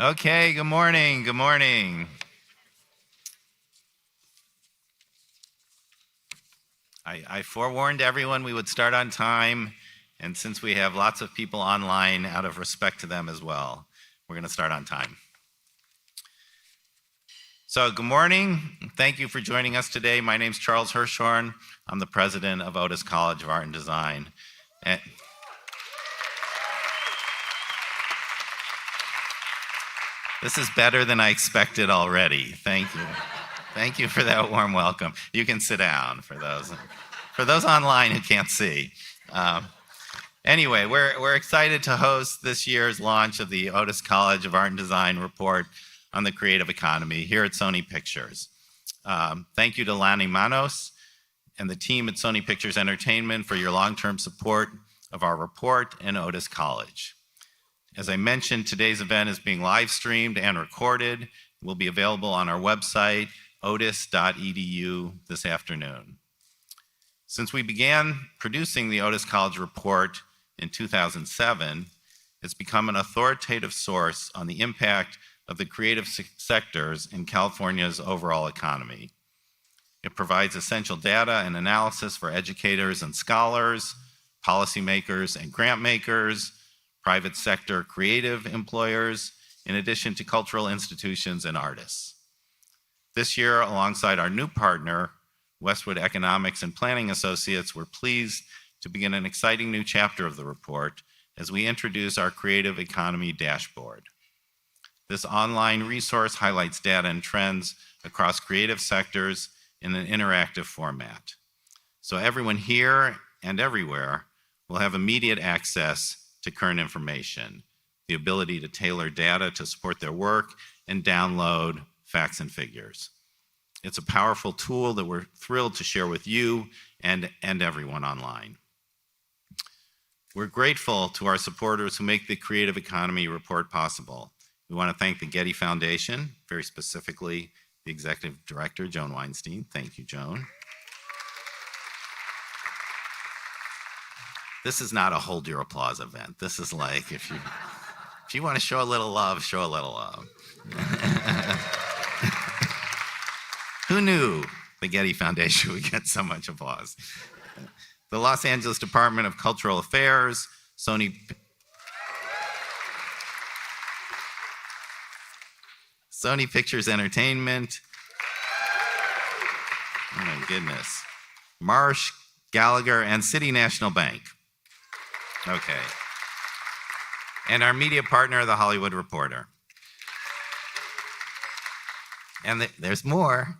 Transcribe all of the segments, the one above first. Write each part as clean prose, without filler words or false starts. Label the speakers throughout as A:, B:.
A: Okay, good morning, good morning. I forewarned everyone we would start on time, and since we have lots of people online, out of respect to them as well, we're going to start on time. So good morning, thank you for joining us today. My name's Charles Hirschhorn. I'm the president of Otis College of Art and Design. This is better than I expected already. Thank you. Thank you for that warm welcome. You can sit down for those online who can't see. Anyway, we're excited to host this year's launch of the Otis College of Art and Design report on the creative economy here at Sony Pictures. Thank you to Lanny Manos and the team at Sony Pictures Entertainment for your long-term support of our report and Otis College. As I mentioned, today's event is being live streamed and recorded. It will be available on our website, otis.edu, this afternoon. Since we began producing the Otis College Report in 2007, it's become an authoritative source on the impact of the creative sectors in California's overall economy. It provides essential data and analysis for educators and scholars, policymakers and grant makers, private sector creative employers, in addition to cultural institutions and artists. This year, alongside our new partner, Westwood Economics Planning Associates, we're pleased to begin an exciting new chapter of the report as we introduce our Creative Economy Dashboard. This online resource highlights data and trends across creative sectors in an interactive format. So everyone here and everywhere will have immediate access to current information, the ability to tailor data to support their work, and download facts and figures. It's a powerful tool that we're thrilled to share with you and everyone online. We're grateful to our supporters who make the Creative Economy Report possible. We want to thank the Getty Foundation, very specifically the Executive Director, Joan Weinstein. Thank you, Joan. This is not a hold your applause event. This is like, if you want to show a little love, show a little love. Who knew the Getty Foundation would get so much applause? The Los Angeles Department of Cultural Affairs, Sony Pictures Entertainment, oh my goodness, Marsh, Gallagher, and City National Bank. Okay. And our media partner, The Hollywood Reporter. And there's more.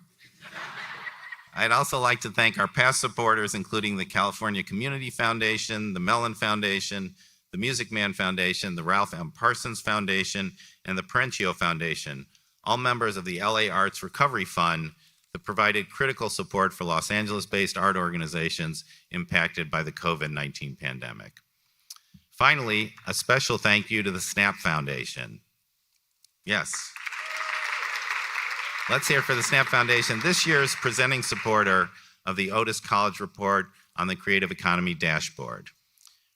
A: I'd also like to thank our past supporters, including the California Community Foundation, the Mellon Foundation, the Music Man Foundation, the Ralph M. Parsons Foundation, and the Parenchio Foundation, all members of the LA Arts Recovery Fund that provided critical support for Los Angeles-based art organizations impacted by the COVID-19 pandemic. Finally, a special thank you to the Snap Foundation. Yes. Let's hear it for the Snap Foundation, this year's presenting supporter of the Otis College Report on the Creative Economy Dashboard.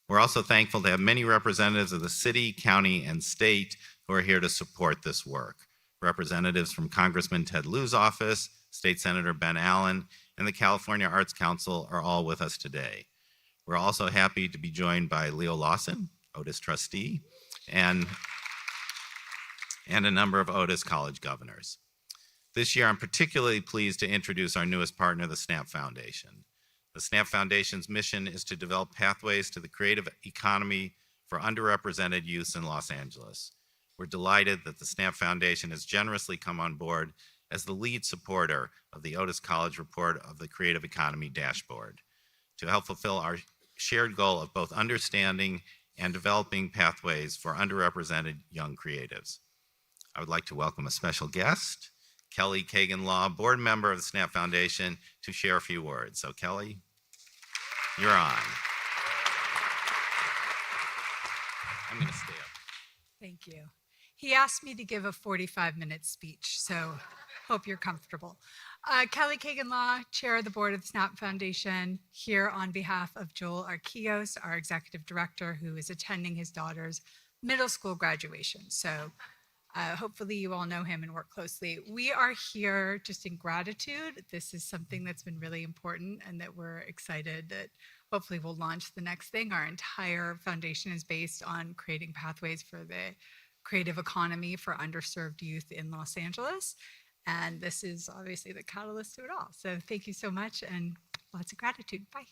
A: We're also thankful to have many representatives of the city, county, and state who are here to support this work. Representatives from Congressman Ted Lieu's office, State Senator Ben Allen, and the California Arts Council are all with us today. We're also happy to be joined by Leo Lawson, Otis trustee, and a number of Otis College governors. This year, I'm particularly pleased to introduce our newest partner, the Snap Foundation. The Snap Foundation's mission is to develop pathways to the creative economy for underrepresented youth in Los Angeles. We're delighted that the Snap Foundation has generously come on board as the lead supporter of the Otis College Report of the Creative Economy Dashboard to help fulfill our shared goal of both understanding and developing pathways for underrepresented young creatives. I would like to welcome a special guest, Kelly Kagan-Law, board member of the Snap Foundation, to share a few words. So Kelly, you're on. I'm going to stay up.
B: Thank you. He asked me to give a 45-minute speech, so hope you're comfortable. Kelly Kagan-Law, chair of the board of the Snap Foundation, here on behalf of Joel Arquios, our executive director, who is attending his daughter's middle school graduation. So Hopefully you all know him and work closely. We are here just in gratitude. This is something that's been really important and that we're excited that hopefully we'll launch the next thing. Our entire foundation is based on creating pathways for the creative economy for underserved youth in Los Angeles. And this is obviously the catalyst to it all. So thank you so much and lots of gratitude. Bye.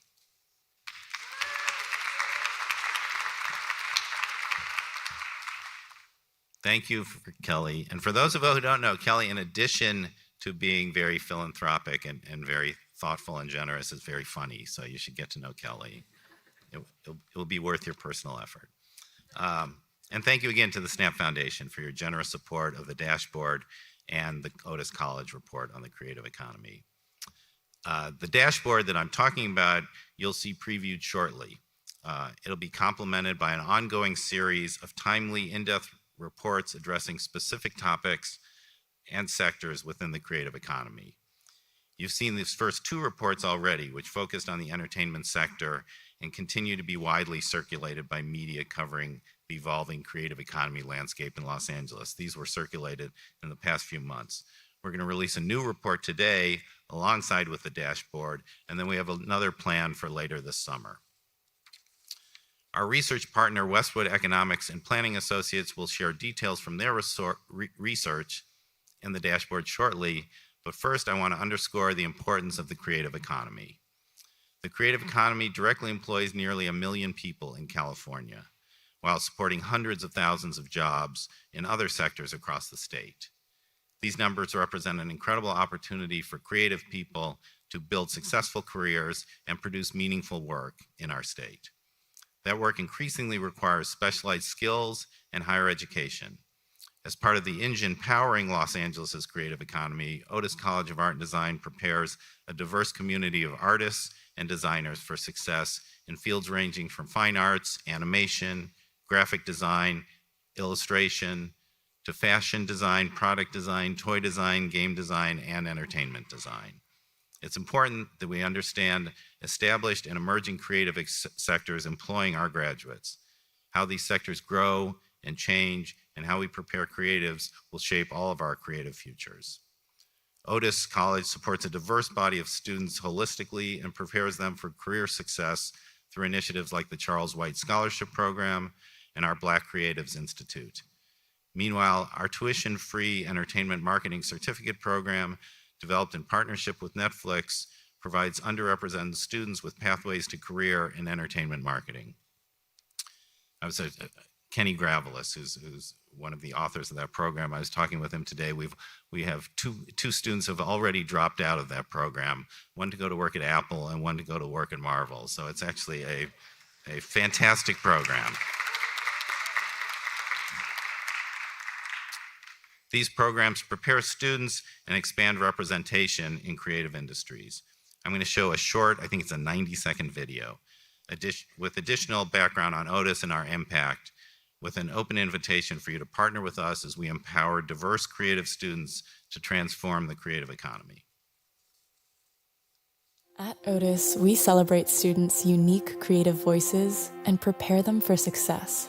A: Thank you, Kelly. And for those of you who don't know, Kelly, in addition to being very philanthropic and very thoughtful and generous, is very funny. So you should get to know Kelly. It will be worth your personal effort. And thank you again to the SNAP Foundation for your generous support of the dashboard and the Otis College Report on the creative economy. The dashboard that I'm talking about, you'll see previewed shortly. It'll be complemented by an ongoing series of timely, in-depth reports addressing specific topics and sectors within the creative economy. You've seen these first two reports already, which focused on the entertainment sector and continue to be widely circulated by media covering the evolving creative economy landscape in Los Angeles. These were circulated in the past few months. We're going to release a new report today alongside with the dashboard, and then we have another plan for later this summer. Our research partner, Westwood Economics Planning Associates, will share details from their research in the dashboard shortly, but first I want to underscore the importance of the creative economy. The creative economy directly employs nearly 1 million people in California, while supporting hundreds of thousands of jobs in other sectors across the state. These numbers represent an incredible opportunity for creative people to build successful careers and produce meaningful work in our state. That work increasingly requires specialized skills and higher education. As part of the engine powering Los Angeles' creative economy, Otis College of Art and Design prepares a diverse community of artists and designers for success in fields ranging from fine arts, animation, graphic design, illustration, to fashion design, product design, toy design, game design, and entertainment design. It's important that we understand established and emerging creative sectors employing our graduates. How these sectors grow and change and how we prepare creatives will shape all of our creative futures. Otis College supports a diverse body of students holistically and prepares them for career success through initiatives like the Charles White Scholarship Program and our Black Creatives Institute. Meanwhile, our tuition-free entertainment marketing certificate program, developed in partnership with Netflix, provides underrepresented students with pathways to career in entertainment marketing. I was Kenny Gravillis, who's one of the authors of that program. I was talking with him today. We have two students who have already dropped out of that program, one to go to work at Apple and one to go to work at Marvel. So it's actually a fantastic program. These programs prepare students and expand representation in creative industries. I'm going to show a short, I think it's a 90-second video, with additional background on Otis and our impact, with an open invitation for you to partner with us as we empower diverse creative students to transform the creative economy.
C: At Otis, we celebrate students' unique creative voices and prepare them for success.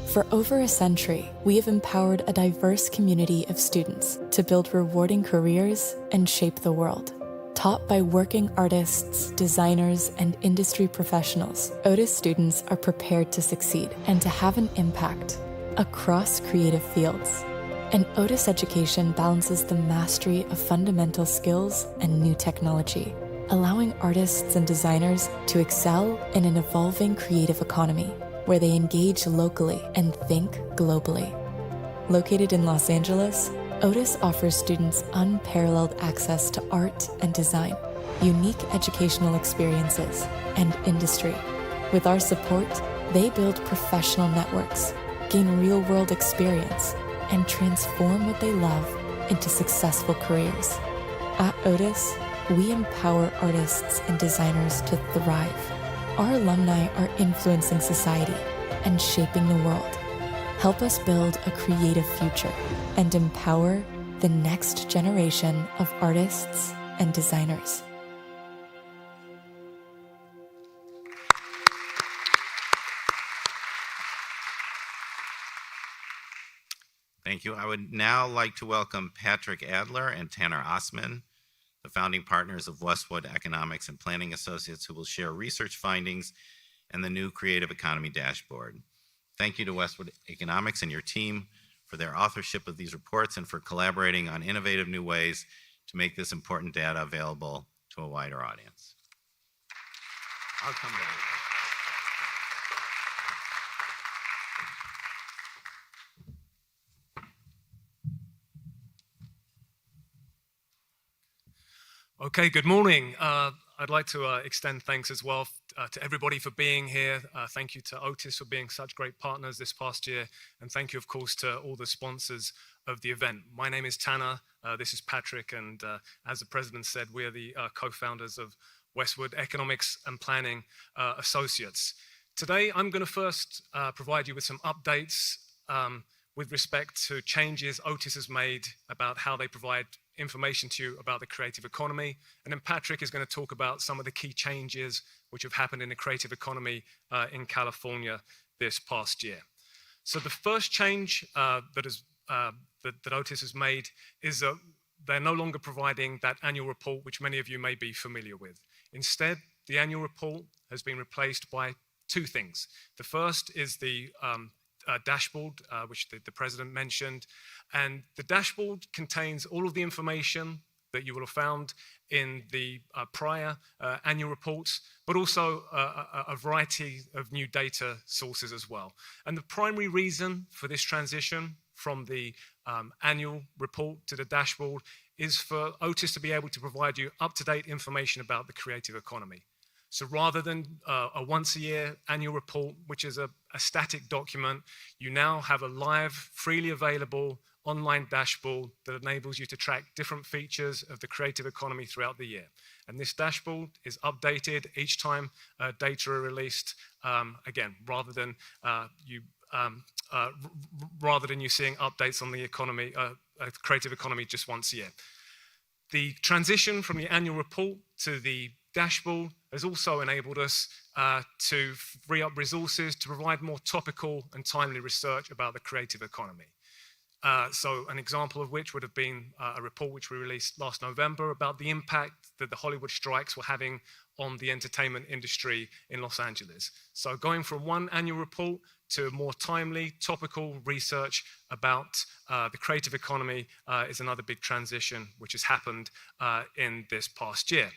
C: For over a century, we have empowered a diverse community of students to build rewarding careers and shape the world. Taught by working artists, designers, and industry professionals, Otis students are prepared to succeed and to have an impact across creative fields. And Otis education balances the mastery of fundamental skills and new technology, allowing artists and designers to excel in an evolving creative economy where they engage locally and think globally. Located in Los Angeles, Otis offers students unparalleled access to art and design, unique educational experiences, and industry. With our support, they build professional networks, gain real-world experience, and transform what they love into successful careers. At Otis, we empower artists and designers to thrive. Our alumni are influencing society and shaping the world. Help us build a creative future and empower the next generation of artists and designers.
A: Thank Thank you. I would now like to welcome Patrick Adler and Tanner Osman, the founding partners of Westwood Economics and Planning Associates, who will share research findings and the new Creative Economy dashboard. Thank you to Westwood Economics and your team for their authorship of these reports and for collaborating on innovative new ways to make this important data available to a wider audience. I'll come back.
D: Okay, good morning. I'd like to extend thanks as well to everybody for being here. Thank you to Otis for being such great partners this past year. And thank you, of course, to all the sponsors of the event. My name is Tanner. This is Patrick. And as the president said, we are the co-founders of Westwood Economics and Planning Associates. Today, I'm going to first provide you with some updates with respect to changes Otis has made about how they provide information to you about the creative economy. And then Patrick is going to talk about some of the key changes which have happened in the creative economy in California this past year. So the first change that Otis has made is that they're no longer providing that annual report, which many of you may be familiar with. Instead, the annual report has been replaced by two things. The first is the dashboard, which the president mentioned. And the dashboard contains all of the information that you will have found in the prior annual reports, but also a variety of new data sources as well. And the primary reason for this transition from the annual report to the dashboard is for Otis to be able to provide you up-to-date information about the creative economy. So rather than a once-a-year annual report, which is a static document, you now have a live, freely available online dashboard that enables you to track different features of the creative economy throughout the year. And this dashboard is updated each time data are released, again, rather than you seeing updates on the economy, creative economy just once a year. The transition from the annual report to the dashboard has also enabled us to free up resources to provide more topical and timely research about the creative economy. So an example of which would have been a report which we released last November about the impact that the Hollywood strikes were having on the entertainment industry in Los Angeles. So going from one annual report to more timely, topical research about the creative economy is another big transition which has happened in this past year.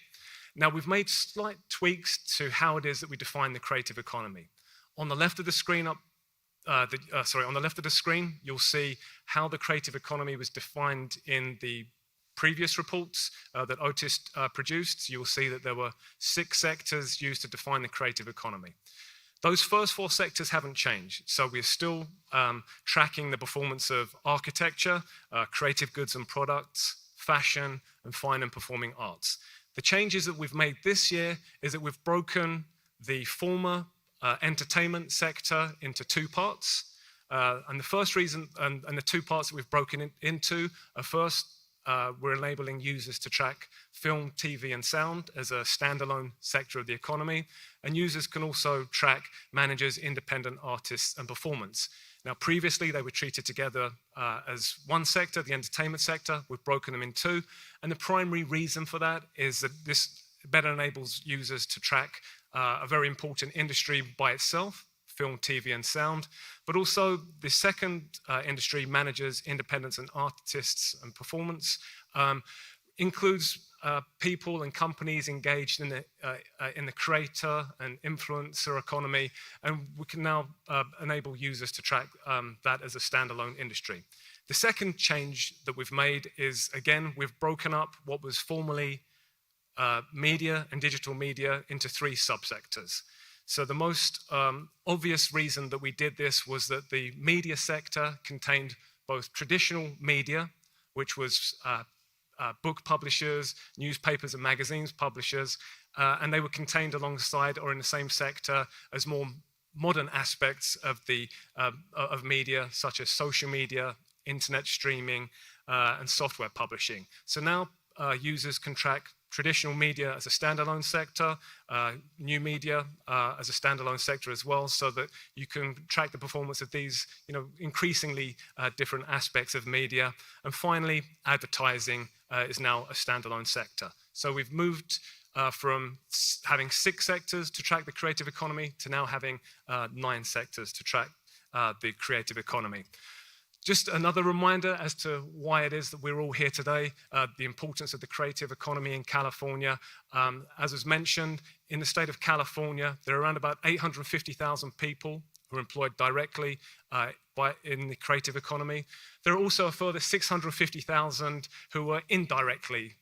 D: Now, we've made slight tweaks to how it is that we define the creative economy. On the left of the screen, on the left of the screen, you'll see how the creative economy was defined in the previous reports that Otis produced. You'll see that there were 6 sectors used to define the creative economy. Those first 4 sectors haven't changed. So we're still tracking the performance of architecture, creative goods and products, fashion, and fine and performing arts. The changes that we've made this year is that we've broken the former entertainment sector into 2 parts. And the first reason, and the 2 parts that we've broken into are first, we're enabling users to track film, TV, and sound as a standalone sector of the economy. And users can also track managers, independent artists, and performance. Now, previously, they were treated together as one sector, the entertainment sector. We've broken them in 2. And the primary reason for that is that this better enables users to track a very important industry by itself, film, TV, and sound. But also, the second industry, managers, independents, and artists and performance, includes people and companies engaged in the creator and influencer economy, and we can now enable users to track that as a standalone industry. The second change that we've made is, again, we've broken up what was formerly media and digital media into 3 subsectors. So the most obvious reason that we did this was that the media sector contained both traditional media, which was book publishers, newspapers and magazines publishers, and they were contained alongside or in the same sector as more modern aspects of media, such as social media, internet streaming, and software publishing. So now users can track traditional media as a standalone sector, new media as a standalone sector as well, so that you can track the performance of these, increasingly different aspects of media. And finally, advertising is now a standalone sector. So we've moved from having 6 sectors to track the creative economy to now having 9 sectors to track the creative economy. Just another reminder as to why it is that we're all here today, the importance of the creative economy in California. As was mentioned, in the state of California, there are around about 850,000 people who are employed directly in the creative economy. There are also a further 650,000 who are indirectly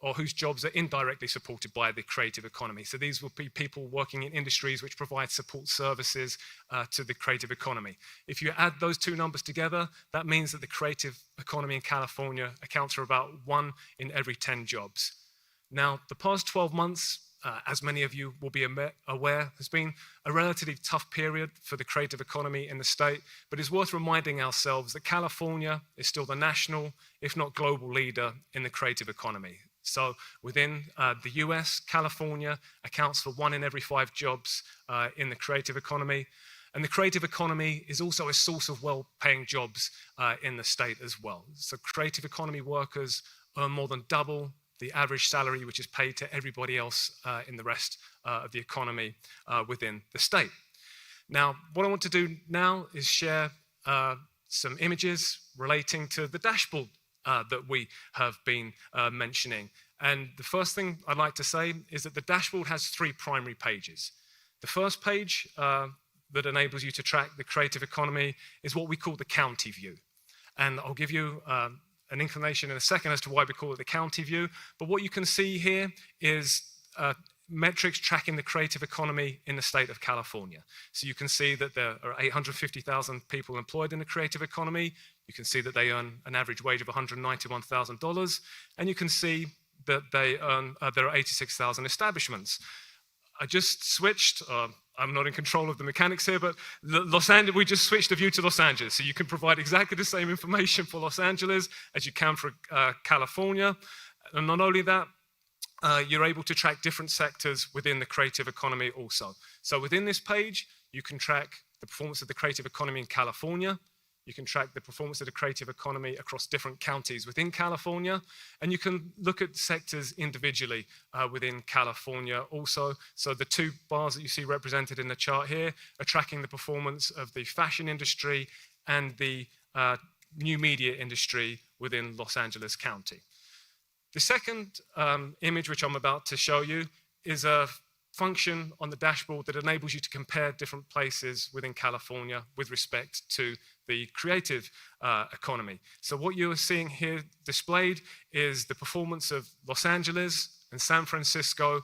D: or whose jobs are indirectly supported by the creative economy. So these will be people working in industries which provide support services to the creative economy. If you add those two numbers together, that means that the creative economy in California accounts for about 1 in every 10 jobs. Now, the past 12 months, as many of you will be aware, has been a relatively tough period for the creative economy in the state, but it's worth reminding ourselves that California is still the national, if not global, leader in the creative economy. So within the US, California accounts for 1 in every 5 jobs in the creative economy. And the creative economy is also a source of well-paying jobs in the state as well. So creative economy workers earn more than double the average salary which is paid to everybody else in the rest of the economy within the state. Now, what I want to do now is share some images relating to the dashboard that we have been mentioning. And the first thing I'd like to say is that the dashboard has 3 primary pages. The first page that enables you to track the creative economy is what we call the county view. And I'll give you an inclination in a second as to why we call it the county view. But what you can see here is metrics tracking the creative economy in the state of California. So you can see that there are 850,000 people employed in the creative economy. You can see that they earn an average wage of $191,000. And you can see that there are 86,000 establishments. I just switched, I'm not in control of the mechanics here, but we just switched the view to Los Angeles. So you can provide exactly the same information for Los Angeles as you can for California. And not only that, you're able to track different sectors within the creative economy also. So within this page, you can track the performance of the creative economy in California. You can track the performance of the creative economy across different counties within California, and you can look at sectors individually within California also. So the 2 bars that you see represented in the chart here are tracking the performance of the fashion industry and the new media industry within Los Angeles County. The second image which I'm about to show you is a function on the dashboard that enables you to compare different places within California with respect to the creative economy. So what you're seeing here displayed is the performance of Los Angeles and San Francisco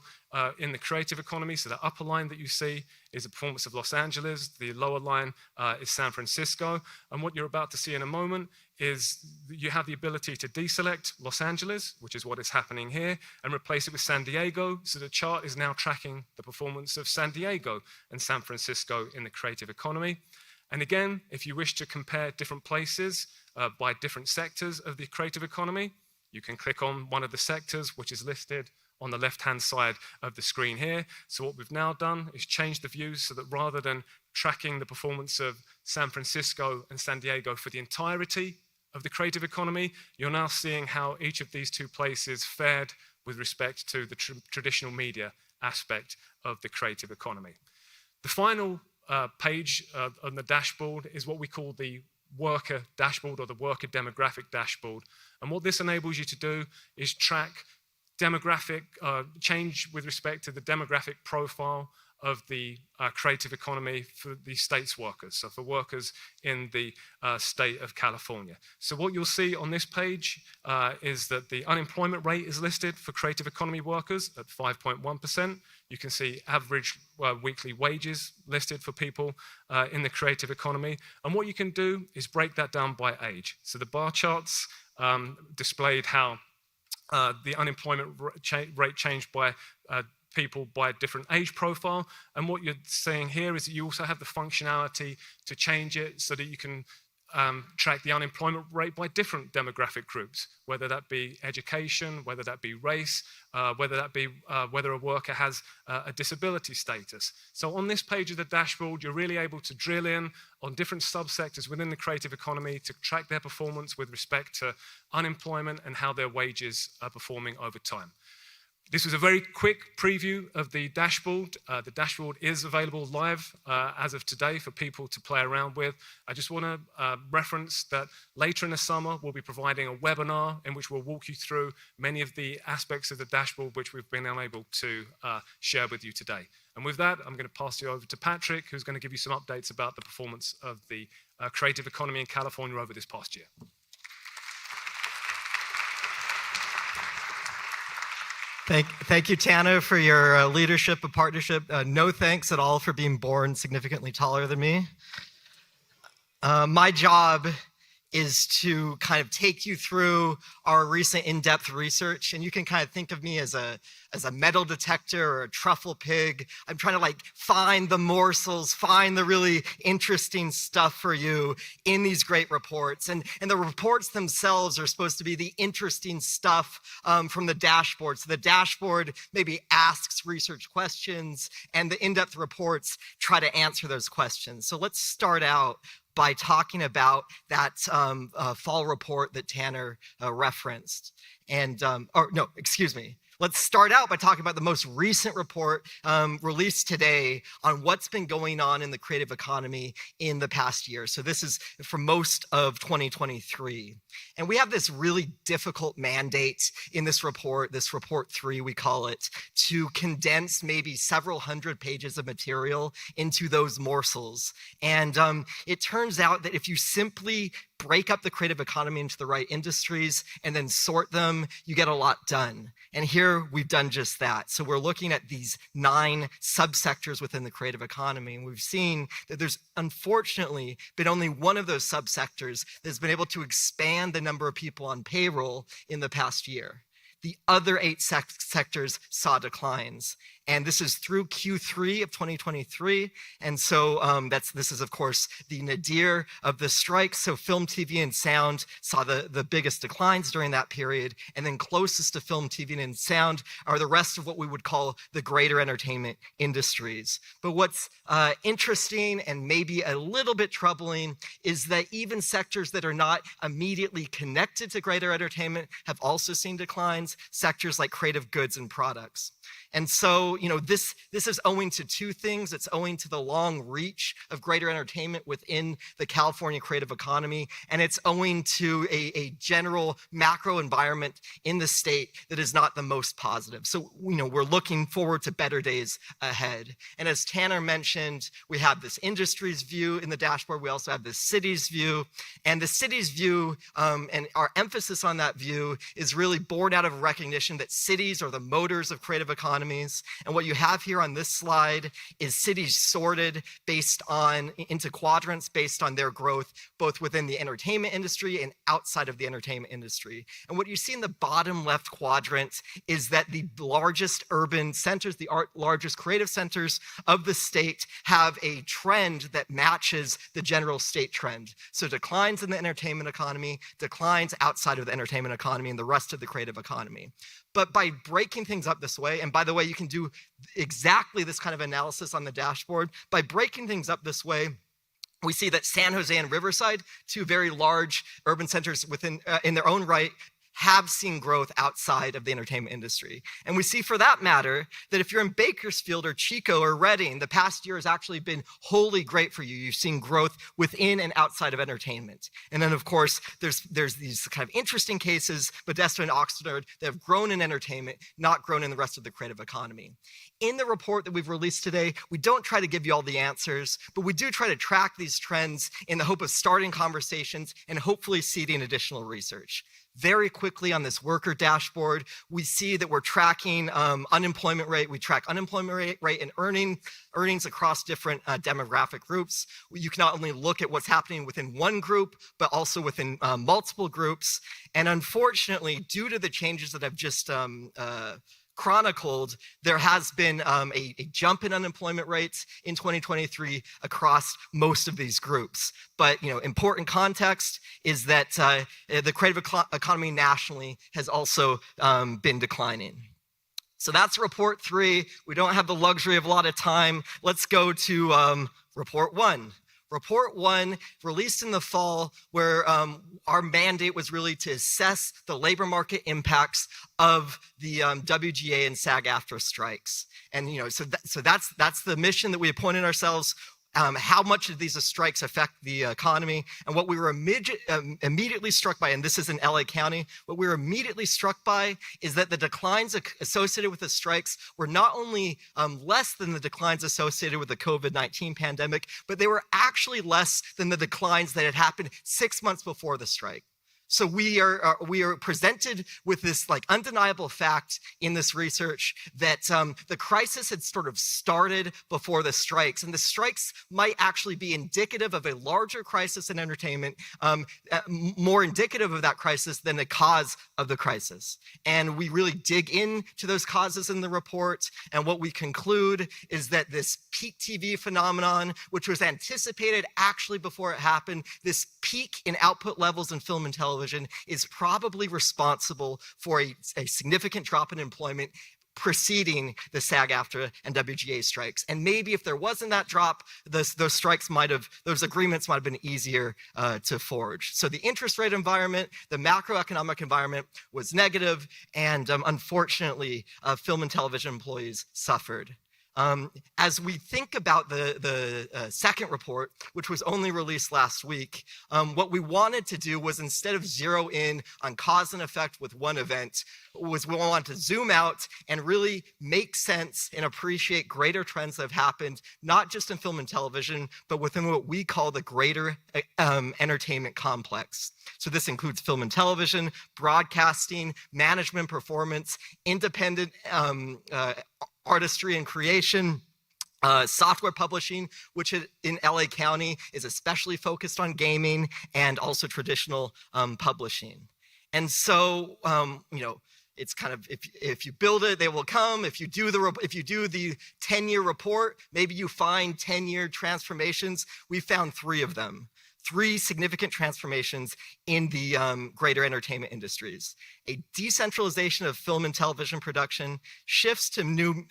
D: in the creative economy. So the upper line that you see is the performance of Los Angeles. The lower line is San Francisco. And what you're about to see in a moment is you have the ability to deselect Los Angeles, which is what is happening here, and replace it with San Diego. So the chart is now tracking the performance of San Diego and San Francisco in the creative economy. And again, if you wish to compare different places by different sectors of the creative economy, you can click on one of the sectors which is listed on the left-hand side of the screen here. So what we've now done is change the views so that rather than tracking the performance of San Francisco and San Diego for the entirety of the creative economy, you're now seeing how each of these 2 places fared with respect to the traditional media aspect of the creative economy. The final page on the dashboard is what we call the worker dashboard or the worker demographic dashboard. And what this enables you to do is track demographic change with respect to the demographic profile of the creative economy for the state's workers, so for workers in the state of California. So what you'll see on this page is that the unemployment rate is listed for creative economy workers at 5.1%. You can see average weekly wages listed for people in the creative economy. And what you can do is break that down by age. So the bar charts displayed how the unemployment rate changed by people by a different age profile. And what you're seeing here is that you also have the functionality to change it so that you can track the unemployment rate by different demographic groups, whether that be education, whether that be race, whether that be whether a worker has a disability status. So on this page of the dashboard, you're really able to drill in on different subsectors within the creative economy to track their performance with respect to unemployment and how their wages are performing over time. This was a very quick preview of the dashboard. The dashboard is available live as of today for people to play around with. I just want to reference that later in the summer, we'll be providing a webinar in which we'll walk you through many of the aspects of the dashboard which we've been unable to share with you today. And with that, I'm going to pass you over to Patrick, who's going to give you some updates about the performance of the creative economy in California over this past year.
E: Thank you, Tana, for your leadership and partnership. No thanks at all for being born significantly taller than me. My job is to kind of take you through our recent in-depth research, and you can kind of think of me as a metal detector or a truffle pig. I'm trying to like find the morsels, find the really interesting stuff for you in these great reports. And the reports themselves are supposed to be the interesting stuff from the dashboard. So the dashboard maybe asks research questions, and the in-depth reports try to answer those questions. So let's start out by talking about that fall report that Tanner referenced. And, let's start out by talking about the most recent report released today on what's been going on in the creative economy in the past year. So this is for most of 2023. And we have this really difficult mandate in this report 3, we call it, to condense maybe several hundred pages of material into those morsels. And it turns out that if you simply break up the creative economy into the right industries and then sort them, you get a lot done. And here we've done just that. So we're looking at these 9 subsectors within the creative economy. And we've seen that there's unfortunately been only one of those subsectors that's been able to expand the number of people on payroll in the past year. The other 8 sectors saw declines. And this is through Q3 of 2023. And so this is, of course, the nadir of the strike. So film, TV, and sound saw the biggest declines during that period. And then closest to film, TV, and sound are the rest of what we would call the greater entertainment industries. But what's interesting and maybe a little bit troubling is that even sectors that are not immediately connected to greater entertainment have also seen declines, sectors like creative goods and products. And so, this is owing to 2 things. It's owing to the long reach of greater entertainment within the California creative economy, and it's owing to a general macro environment in the state that is not the most positive. So, we're looking forward to better days ahead. And as Tanner mentioned, we have this industry's view in the dashboard. We also have the city's view. And the city's view, and our emphasis on that view, is really born out of recognition that cities are the motors of creative economies. And what you have here on this slide is cities sorted into quadrants based on their growth, both within the entertainment industry and outside of the entertainment industry. And what you see in the bottom left quadrant is that the largest urban centers, the largest creative centers of the state have a trend that matches the general state trend. So declines in the entertainment economy, declines outside of the entertainment economy and the rest of the creative economy. But by breaking things up this way, and by the way, you can do exactly this kind of analysis on the dashboard. By breaking things up this way, we see that San Jose and Riverside, 2 very large urban centers in their own right, have seen growth outside of the entertainment industry. And we see, for that matter, that if you're in Bakersfield or Chico or Redding, the past year has actually been wholly great for you. You've seen growth within and outside of entertainment. And then, of course, there's these kind of interesting cases, Modesto and Oxnard, that have grown in entertainment, not grown in the rest of the creative economy. In the report that we've released today, we don't try to give you all the answers, but we do try to track these trends in the hope of starting conversations and hopefully seeding additional research. Very quickly on this worker dashboard, we see that we're tracking unemployment rate. We track unemployment rate and earnings across different demographic groups. You can not only look at what's happening within one group, but also within multiple groups. And unfortunately, due to the changes that I've just chronicled, there has been a jump in unemployment rates in 2023 across most of these groups. But important context is that the creative economy nationally has also been declining. So that's report 3. We don't have the luxury of a lot of time. Let's go to report 1. Report 1, released in the fall, where our mandate was really to assess the labor market impacts of the WGA and SAG-AFTRA strikes. And so that's the mission that we appointed ourselves. How much of these strikes affect the economy? And what we were immediately struck by, and this is in LA County, what we were immediately struck by is that the declines associated with the strikes were not only less than the declines associated with the COVID-19 pandemic, but they were actually less than the declines that had happened 6 months before the strike. So we are presented with this undeniable fact in this research that the crisis had sort of started before the strikes, and the strikes might actually be indicative of a larger crisis in entertainment, more indicative of that crisis than the cause of the crisis. And we really dig into those causes in the report, and what we conclude is that this peak TV phenomenon, which was anticipated actually before it happened, this peak in output levels in film and television is probably responsible for a significant drop in employment preceding the SAG-AFTRA and WGA strikes. And maybe if there wasn't that drop, those agreements might have been easier to forge. So the interest rate environment, the macroeconomic environment was negative, and unfortunately, film and television employees suffered. As we think about the second report, which was only released last week, what we wanted to do was, instead of zero in on cause and effect with one event, we wanted to zoom out and really make sense and appreciate greater trends that have happened, not just in film and television, but within what we call the greater entertainment complex. So this includes film and television, broadcasting, management, performance, independent artistry and creation, software publishing, which in LA County is especially focused on gaming, and also traditional publishing. And so, it's kind of, if you build it, they will come. If you do the 10-year report, maybe you find 10-year transformations. We found 3 of them. 3 significant transformations in the greater entertainment industries: a decentralization of film and television production, shifts to new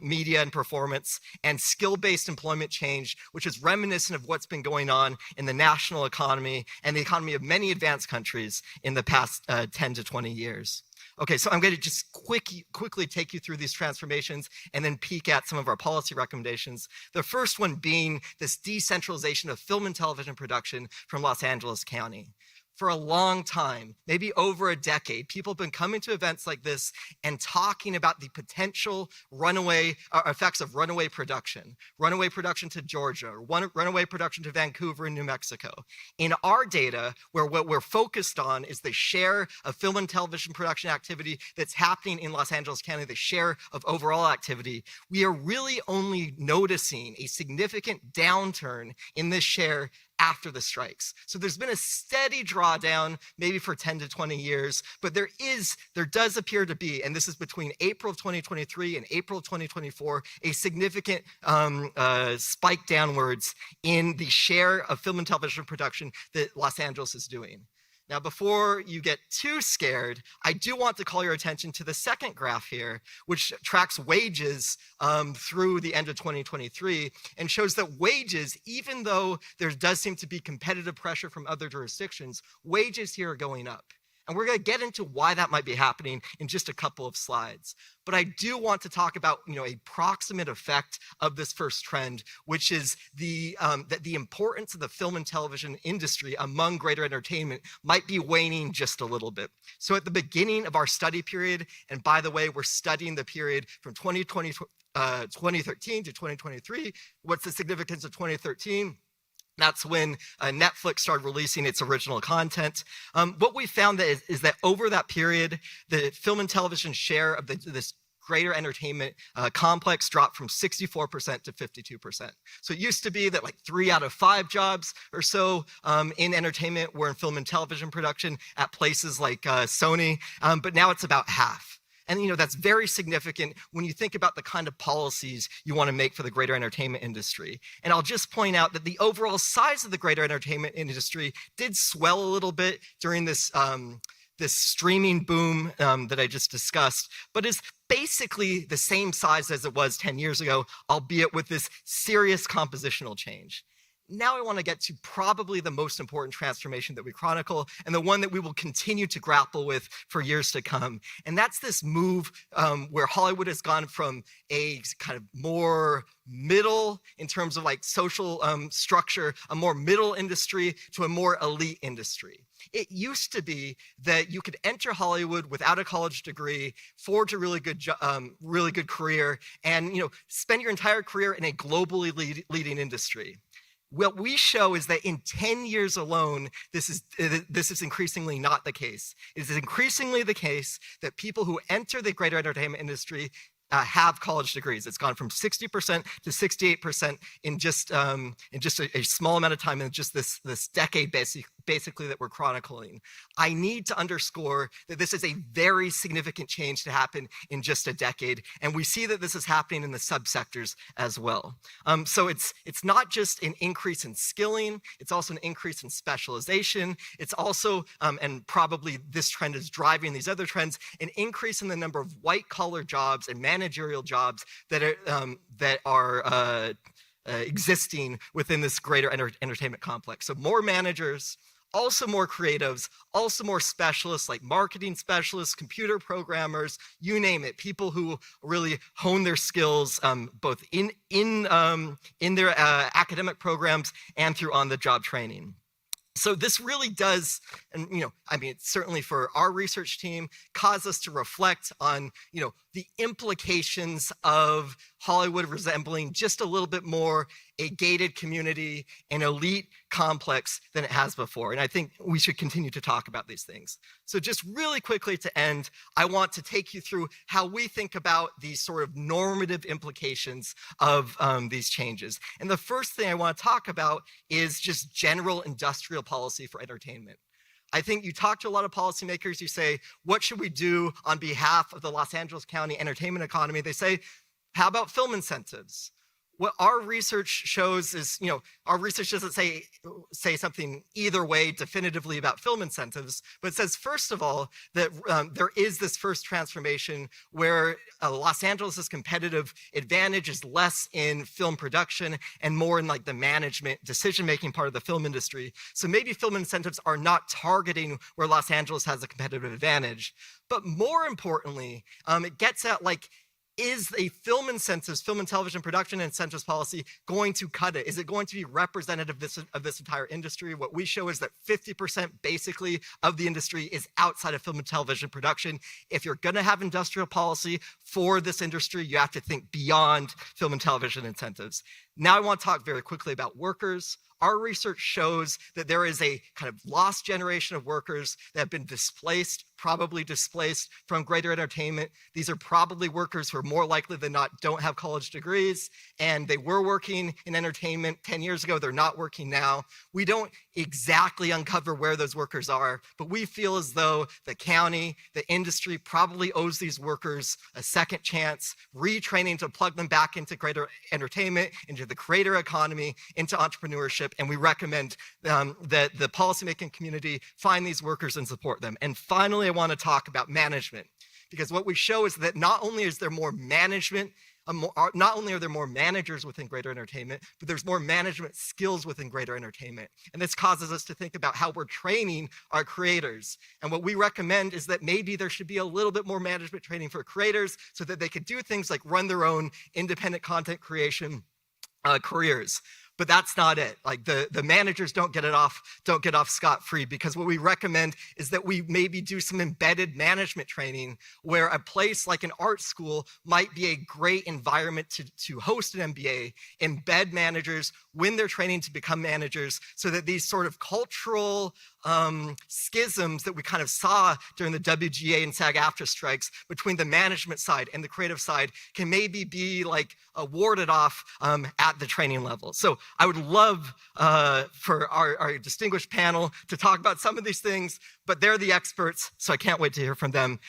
E: media and performance, and skill-based employment change, which is reminiscent of what's been going on in the national economy and the economy of many advanced countries in the past 10 to 20 years. Okay, so I'm going to just quickly take you through these transformations and then peek at some of our policy recommendations. The first one being this decentralization of film and television production from Los Angeles County. For a long time, maybe over a decade, people have been coming to events like this and talking about the potential effects of runaway production to Georgia, or runaway production to Vancouver in New Mexico. In our data, where what we're focused on is the share of film and television production activity that's happening in Los Angeles County, the share of overall activity, we are really only noticing a significant downturn in this share after the strikes. So there's been a steady drawdown, maybe for 10 to 20 years, but there does appear to be, and this is between April of 2023 and April of 2024, a significant spike downwards in the share of film and television production that Los Angeles is doing. Now, before you get too scared, I do want to call your attention to the second graph here, which tracks wages through the end of 2023 and shows that wages, even though there does seem to be competitive pressure from other jurisdictions, wages here are going up. And we're going to get into why that might be happening in just a couple of slides. But I do want to talk about, a proximate effect of this first trend, which is that the importance of the film and television industry among greater entertainment might be waning just a little bit. So at the beginning of our study period, and by the way, we're studying the period from 2013 to 2023. What's the significance of 2013? That's when Netflix started releasing its original content. What we found is that over that period, the film and television share of this greater entertainment complex dropped from 64% to 52%. So it used to be that 3 out of 5 jobs or so in entertainment were in film and television production at places like Sony, but now it's about half. And that's very significant when you think about the kind of policies you want to make for the greater entertainment industry. And I'll just point out that the overall size of the greater entertainment industry did swell a little bit during this streaming boom that I just discussed, but is basically the same size as it was 10 years ago, albeit with this serious compositional change. Now I want to get to probably the most important transformation that we chronicle, and the one that we will continue to grapple with for years to come. And that's this move where Hollywood has gone from a kind of more middle, in terms of like social structure, a more middle industry, to a more elite industry. It used to be that you could enter Hollywood without a college degree, forge a really good career, and spend your entire career in a globally leading industry. What we show is that in 10 years alone, this is increasingly not the case. It is increasingly the case that people who enter the greater entertainment industry have college degrees. It's gone from 60% to 68% in just a small amount of time, in just this decade basically that we're chronicling. I need to underscore that this is a very significant change to happen in just a decade, and we see that this is happening in the subsectors as well. So it's not just an increase in skilling, it's also an increase in specialization. It's also, and probably this trend is driving these other trends, an increase in the number of white-collar jobs and managerial jobs that are existing within this greater entertainment complex. So more managers, also more creatives, also more specialists like marketing specialists, computer programmers, you name it, people who really hone their skills both in their academic programs and through on-the-job training. So this really does, and it's certainly for our research team, cause us to reflect on, the implications of Hollywood resembling just a little bit more a gated community, an elite complex than it has before. And I think we should continue to talk about these things. So just really quickly to end, I want to take you through how we think about these sort of normative implications of these changes. And the first thing I want to talk about is just general industrial policy for entertainment. I think you talk to a lot of policymakers, you say, what should we do on behalf of the Los Angeles County entertainment economy? They say, how about film incentives? What our research shows is, our research doesn't say something either way definitively about film incentives, but it says, first of all, that there is this first transformation where Los Angeles' competitive advantage is less in film production and more in like the management, decision-making part of the film industry. So maybe film incentives are not targeting where Los Angeles has a competitive advantage. But more importantly, it gets at is a film and television production incentives policy going to cut it? Is it going to be representative of this entire industry? What we show is that 50% basically of the industry is outside of film and television production. If you're going to have industrial policy for this industry, you have to think beyond film and television incentives. Now I want to talk very quickly about workers. Our research shows that there is a kind of lost generation of workers that have been displaced, probably displaced from greater entertainment. These are probably workers who are more likely than not don't have college degrees, and they were working in entertainment 10 years ago. They're not working now. We don't exactly uncover where those workers are, but we feel as though the county, the industry probably owes these workers a second chance, retraining to plug them back into greater entertainment, into the creator economy, into entrepreneurship, and we recommend that the policymaking community find these workers and support them. And finally, I want to talk about management, because what we show is that not only is there more management, not only are there more managers within greater entertainment, but there's more management skills within greater entertainment. And this causes us to think about how we're training our creators. And what we recommend is that maybe there should be a little bit more management training for creators so that they could do things like run their own independent content creation careers. But that's not it. Like the managers don't get off scot-free, because what we recommend is that we maybe do some embedded management training where a place like an art school might be a great environment to host an MBA, embed managers when they're training to become managers, so that these sort of cultural schisms that we kind of saw during the WGA and SAG-AFTRA strikes between the management side and the creative side can maybe be warded off at the training level. So I would love for our distinguished panel to talk about some of these things, but they're the experts, so I can't wait to hear from them.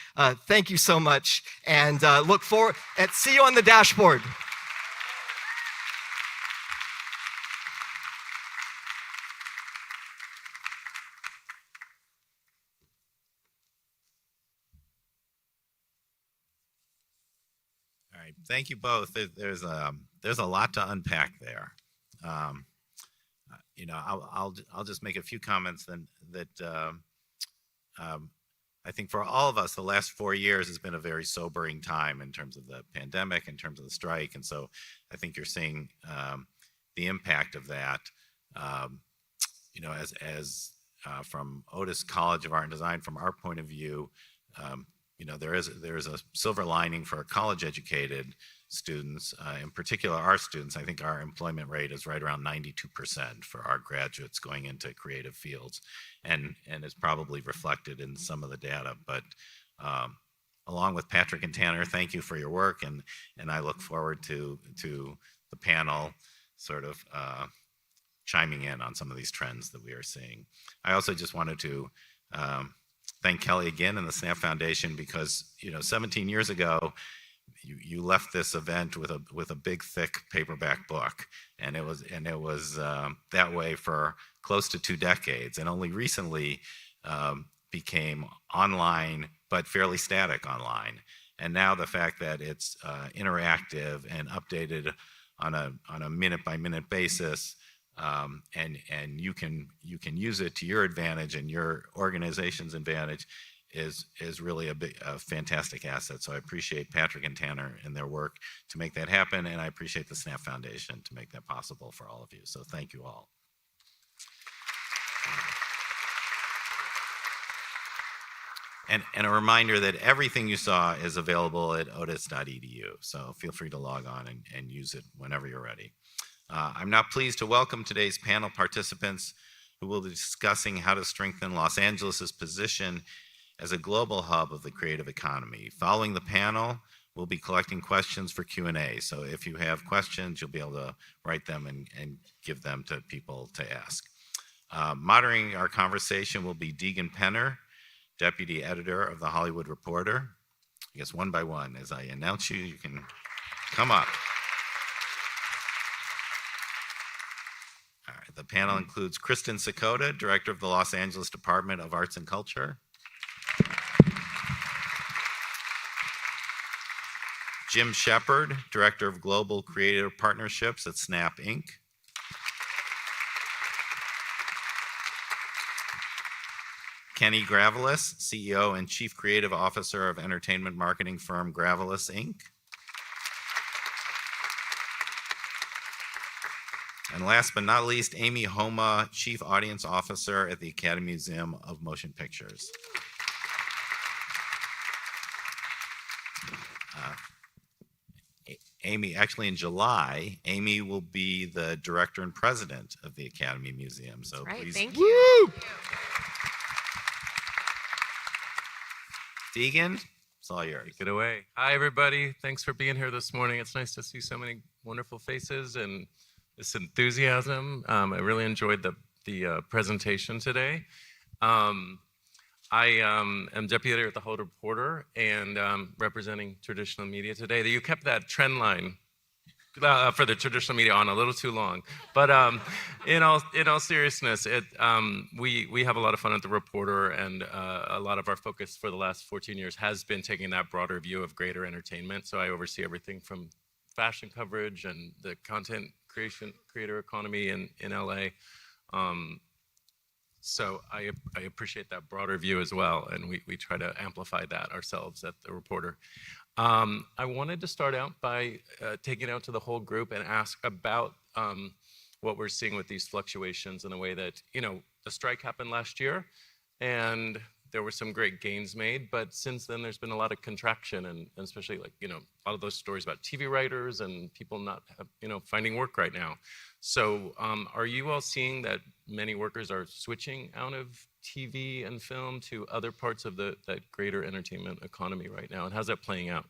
E: Thank you so much, and look forward, and see you on the dashboard.
A: All right, thank you both. There's a lot to unpack there. I'll just make a few comments that I think for all of us, the last 4 years has been a very sobering time in terms of the pandemic, in terms of the strike, and so I think you're seeing the impact of that. From Otis College of Art and Design, from our point of view, there is a silver lining for college-educated students, in particular our students. I think our employment rate is right around 92% for our graduates going into creative fields, and is probably reflected in some of the data. But along with Patrick and Tanner, thank you for your work, and I look forward to the panel sort of chiming in on some of these trends that we are seeing. I also just wanted to thank Kelly again and the SNAP Foundation, because 17 years ago you left this event with a big thick paperback book, and it was that way for close to 2 decades, and only recently became online, but fairly static online. And now the fact that it's interactive and updated on a minute by minute basis, and you can use it to your advantage and your organization's advantage, is really a fantastic asset. So I appreciate Patrick and Tanner and their work to make that happen, and I appreciate the SNAP Foundation to make that possible for all of you. So thank you all. And a reminder that everything you saw is available at otis.edu, so feel free to log on and use it whenever you're ready. I'm now pleased to welcome today's panel participants, who will be discussing how to strengthen Los Angeles's position as a global hub of the creative economy. Following the panel, we'll be collecting questions for Q&A. So if you have questions, you'll be able to write them and give them to people to ask. Moderating our conversation will be Degen Pener, Deputy Editor of The Hollywood Reporter. I guess one by one, as I announce you, you can come up. All right, the panel includes Kristin Sakoda, Director of the Los Angeles Department of Arts and Culture. Jim Shepard, Director of Global Creative Partnerships at Snap Inc. Kenny Gravilis, CEO and Chief Creative Officer of entertainment marketing firm Gravillis Inc. And last but not least, Amy Homma, Chief Audience Officer at the Academy Museum of Motion Pictures. Amy, actually in July, Amy will be the Director and President of the Academy Museum. So
F: right,
A: please.
F: thank you.
A: Degen, it's all yours.
G: Take it away. Hi, everybody. Thanks for being here this morning. It's nice to see so many wonderful faces and this enthusiasm. I really enjoyed the presentation today. I am Deputy Editor at The Hollywood Reporter and representing traditional media today. You kept that trend line for the traditional media on a little too long. But in all seriousness, we have a lot of fun at The Reporter, and a lot of our focus for the last 14 years has been taking that broader view of greater entertainment. So I oversee everything from fashion coverage and the content creator economy in LA. So I appreciate that broader view as well, and we try to amplify that ourselves at The Reporter. I wanted to start out by taking it out to the whole group and ask about what we're seeing with these fluctuations in the way that, the strike happened last year, and there were some great gains made, but since then there's been a lot of contraction, and especially a lot of those stories about TV writers and people not finding work right now. So are you all seeing that many workers are switching out of TV and film to other parts of that greater entertainment economy right now, and how's that playing out?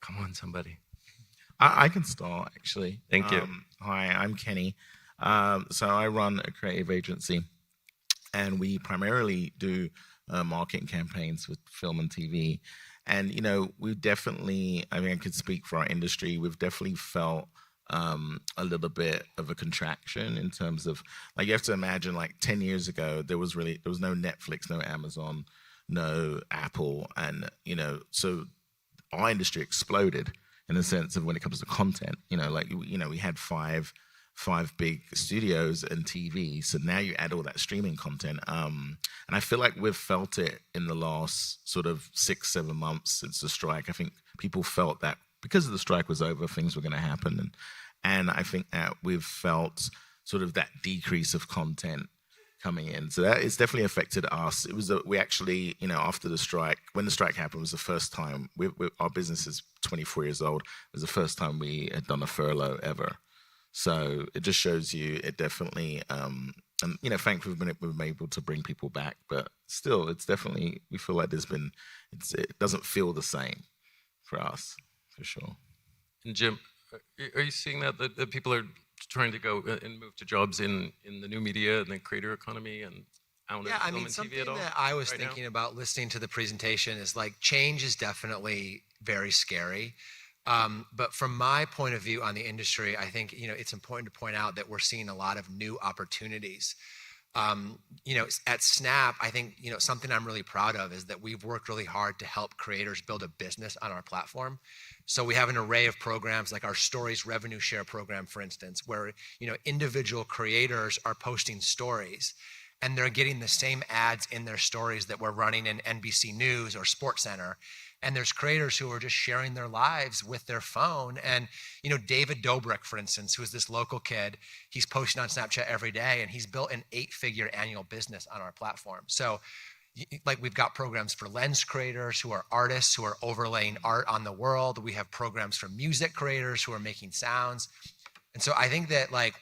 G: Come on, somebody.
F: I can start, actually.
G: Thank you.
F: Hi, I'm Kenny. So I run a creative agency, and we primarily do marketing campaigns with film and TV. And, you know, we definitely, I mean, I could speak for our industry, we've definitely felt a little bit of a contraction in terms of, like, you have to imagine, like, 10 years ago, there was no Netflix, no Amazon, no Apple, and, you know, so our industry exploded in the sense of when it comes to content. You know, like, you know, we had five big studios and TV. So now you add all that streaming content. And I feel like we've felt it in the last sort of 6-7 months since the strike. I think people felt that because the strike was over, things were going to happen. And I think that we've felt sort of that decrease of content coming in. So that it's definitely affected us. It was, we actually, you know, after the strike, when the strike happened, was the first time, our business is 24 years old. It was the first time we had done a furlough ever. So it just shows you, it definitely, and, you know, thankfully we've been able to bring people back, but still, it's definitely, we feel like it doesn't feel the same for us, for sure.
G: And Jim, are you seeing that people are trying to go and move to jobs in the new media and the creator economy and out
H: Yeah,
G: of
H: I
G: film
H: mean,
G: and
H: something
G: TV at all?
H: that I was
G: right
H: thinking
G: now?
H: about listening to the presentation is like change is definitely very scary. But from my point of view on the industry, I think, you know, it's important to point out that we're seeing a lot of new opportunities. You know, at Snap, I think, you know, something I'm really proud of is that we've worked really hard to help creators build a business on our platform. So we have an array of programs like our Stories Revenue Share program, for instance, where, you know, individual creators are posting stories and they're getting the same ads in their stories that we're running in NBC News or SportsCenter. And there's creators who are just sharing their lives with their phone. And, you know, David Dobrik, for instance, who's this local kid, he's posting on Snapchat every day, and he's built an 8-figure annual business on our platform. So, like, we've got programs for lens creators who are artists who are overlaying art on the world. We have programs for music creators who are making sounds. And so I think that, like,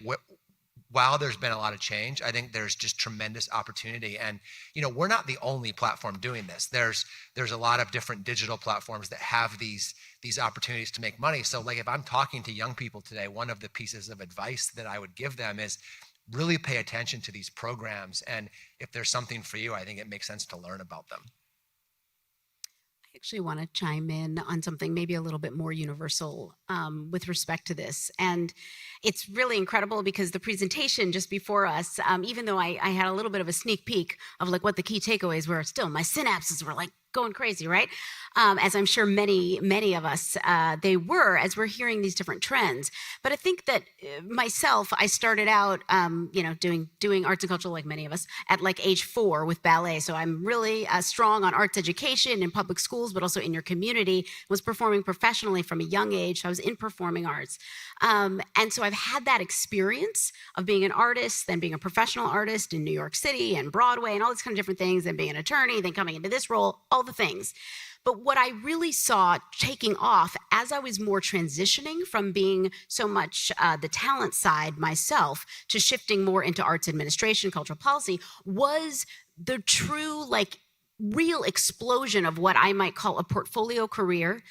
H: while there's been a lot of change, I think there's just tremendous opportunity. And, you know, we're not the only platform doing this. There's a lot of different digital platforms that have these opportunities to make money. So, like, if I'm talking to young people today, one of the pieces of advice that I would give them is really pay attention to these programs. And if there's something for you, I think it makes sense to learn about them.
I: I actually want to chime in on something maybe a little bit more universal with respect to this. And it's really incredible because the presentation just before us, even though I had a little bit of a sneak peek of like what the key takeaways were, still my synapses were like going crazy, right? As I'm sure many of us, they were, as we're hearing these different trends. But I think that myself, I started out, you know, doing arts and culture like many of us at like age 4 with ballet. So I'm really strong on arts education in public schools, but also in your community. Was performing professionally from a young age. So I was in performing arts. And so I've had that experience of being an artist, then being a professional artist in New York City and Broadway and all these kind of different things, then being an attorney, then coming into this role, all the things. But what I really saw taking off as I was more transitioning from being so much the talent side myself to shifting more into arts administration, cultural policy, was the true, like, real explosion of what I might call a portfolio career,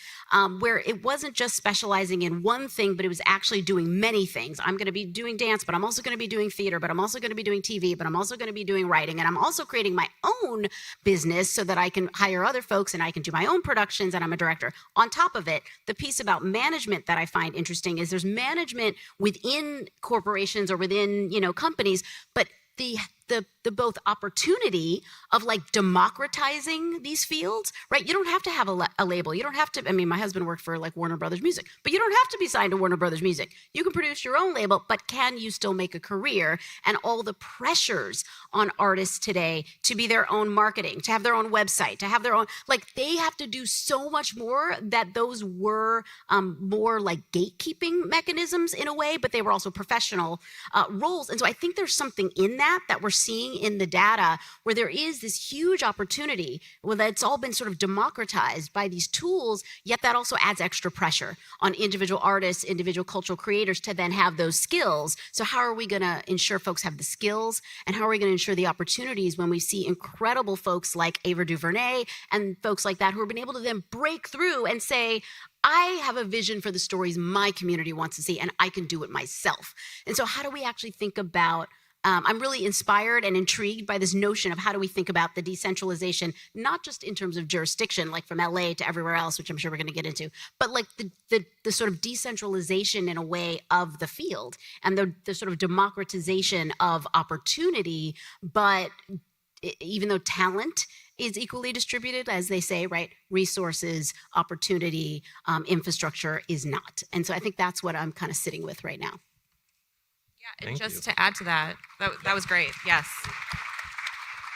I: where it wasn't just specializing in one thing, but it was actually doing many things. I'm going to be doing dance, but I'm also going to be doing theater, but I'm also going to be doing TV, but I'm also going to be doing writing, and I'm also creating my own business so that I can hire other folks and I can do my own productions, and I'm a director. On top of it, the piece about management that I find interesting is there's management within corporations or within, you know, companies, but the both opportunity of like democratizing these fields, right? You don't have to have a label. You don't have to, I mean, my husband worked for like Warner Brothers Music, but you don't have to be signed to Warner Brothers Music. You can produce your own label, but can you still make a career? And all the pressures on artists today to be their own marketing, to have their own website, to have their own, like they have to do so much more that those were more like gatekeeping mechanisms in a way, but they were also professional roles. And so I think there's something in that we're seeing in the data where there is this huge opportunity where that's all been sort of democratized by these tools, yet that also adds extra pressure on individual artists, individual cultural creators to then have those skills. So how are we going to ensure folks have the skills, and how are we going to ensure the opportunities when we see incredible folks like Ava DuVernay and folks like that who have been able to then break through and say, I have a vision for the stories my community wants to see, and I can do it myself. And so how do we actually think about, I'm really inspired and intrigued by this notion of how do we think about the decentralization, not just in terms of jurisdiction, like from LA to everywhere else, which I'm sure we're going to get into, but like the sort of decentralization in a way of the field and the sort of democratization of opportunity, but even though talent is equally distributed, as they say, right? Resources, opportunity, infrastructure is not. And so I think that's what I'm kind of sitting with right now.
J: Yeah, and just to add to that was great. Yes.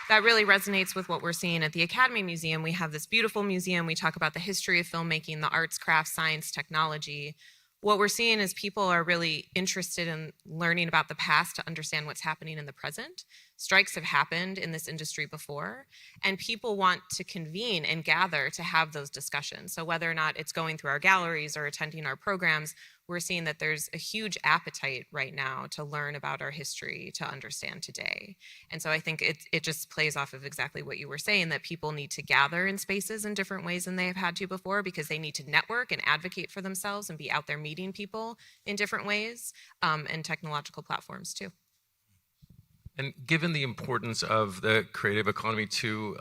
J: That really resonates with what we're seeing at the Academy Museum. We have this beautiful museum. We talk about the history of filmmaking, the arts, crafts, science, technology. What we're seeing is people are really interested in learning about the past to understand what's happening in the present. Strikes have happened in this industry before, and people want to convene and gather to have those discussions. So whether or not it's going through our galleries or attending our programs, we're seeing that there's a huge appetite right now to learn about our history, to understand today. And so I think it just plays off of exactly what you were saying, that people need to gather in spaces in different ways than they have had to before, because they need to network and advocate for themselves and be out there meeting people in different ways, and technological platforms too.
G: And given the importance of the creative economy to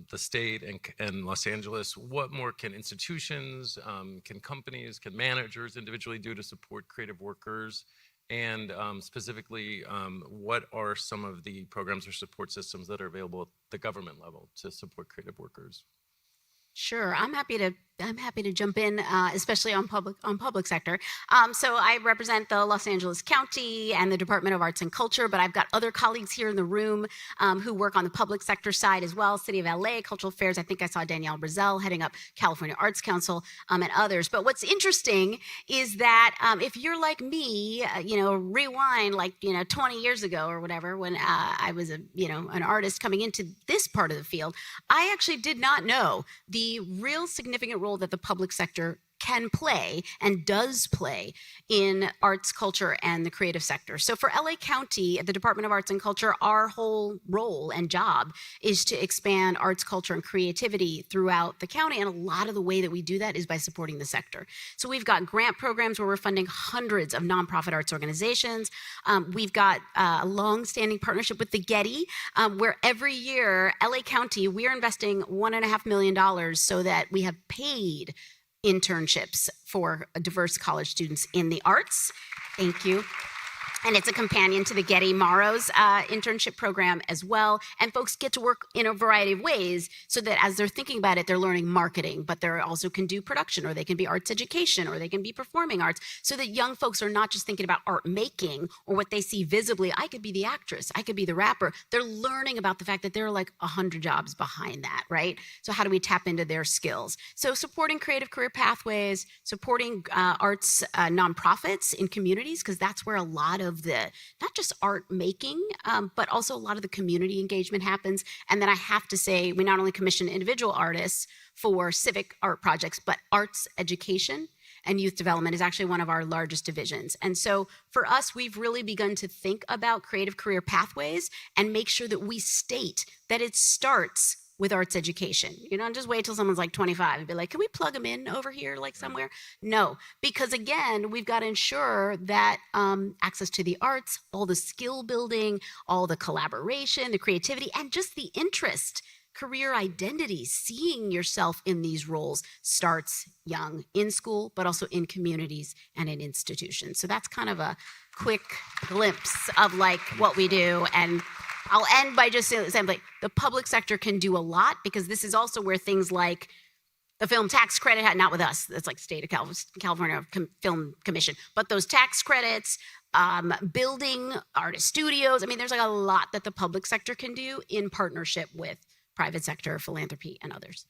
G: the state and Los Angeles, what more can institutions, can companies, can managers individually do to support creative workers? And specifically, what are some of the programs or support systems that are available at the government level to support creative workers?
I: Sure, I'm happy to jump in, especially on public sector. So I represent the Los Angeles County and the Department of Arts and Culture, but I've got other colleagues here in the room who work on the public sector side as well. City of LA, Cultural Affairs. I think I saw Danielle Brazel heading up California Arts Council, and others. But what's interesting is that if you're like me, rewind 20 years ago or whatever, when I was an artist coming into this part of the field, I actually did not know the real significant role that the public sector can play and does play in arts, culture, and the creative sector. So for LA County, at the Department of Arts and Culture, our whole role and job is to expand arts, culture, and creativity throughout the county. And a lot of the way that we do that is by supporting the sector. So we've got grant programs where we're funding hundreds of nonprofit arts organizations. We've got a long-standing partnership with the Getty, where every year, LA County, we're investing $1.5 million so that we have paid internships for diverse college students in the arts. Thank you. And it's a companion to the Getty Morrow's internship program as well. And folks get to work in a variety of ways so that as they're thinking about it, they're learning marketing, but they also can do production, or they can be arts education, or they can be performing arts, so that young folks are not just thinking about art making or what they see visibly. I could be the actress, I could be the rapper. They're learning about the fact that there are like 100 jobs behind that, right? So how do we tap into their skills? So supporting creative career pathways, supporting arts nonprofits in communities, because that's where a lot of the, not just art making, but also a lot of the community engagement happens. And then I have to say, we not only commission individual artists for civic art projects, but arts education and youth development is actually one of our largest divisions. And so for us, we've really begun to think about creative career pathways and make sure that we state that it starts with arts education. You don't just wait till someone's like 25 and be like, can we plug them in over here like somewhere? No, because again, we've got to ensure that access to the arts, all the skill building, all the collaboration, the creativity, and just the interest, career identity, seeing yourself in these roles starts young in school, but also in communities and in institutions. So that's kind of a quick glimpse of like what we do. And I'll end by just saying like the public sector can do a lot, because this is also where things like the film tax credit, not with us, that's like state of California Film Commission, but those tax credits, building artist studios. I mean, there's like a lot that the public sector can do in partnership with private sector, philanthropy, and others.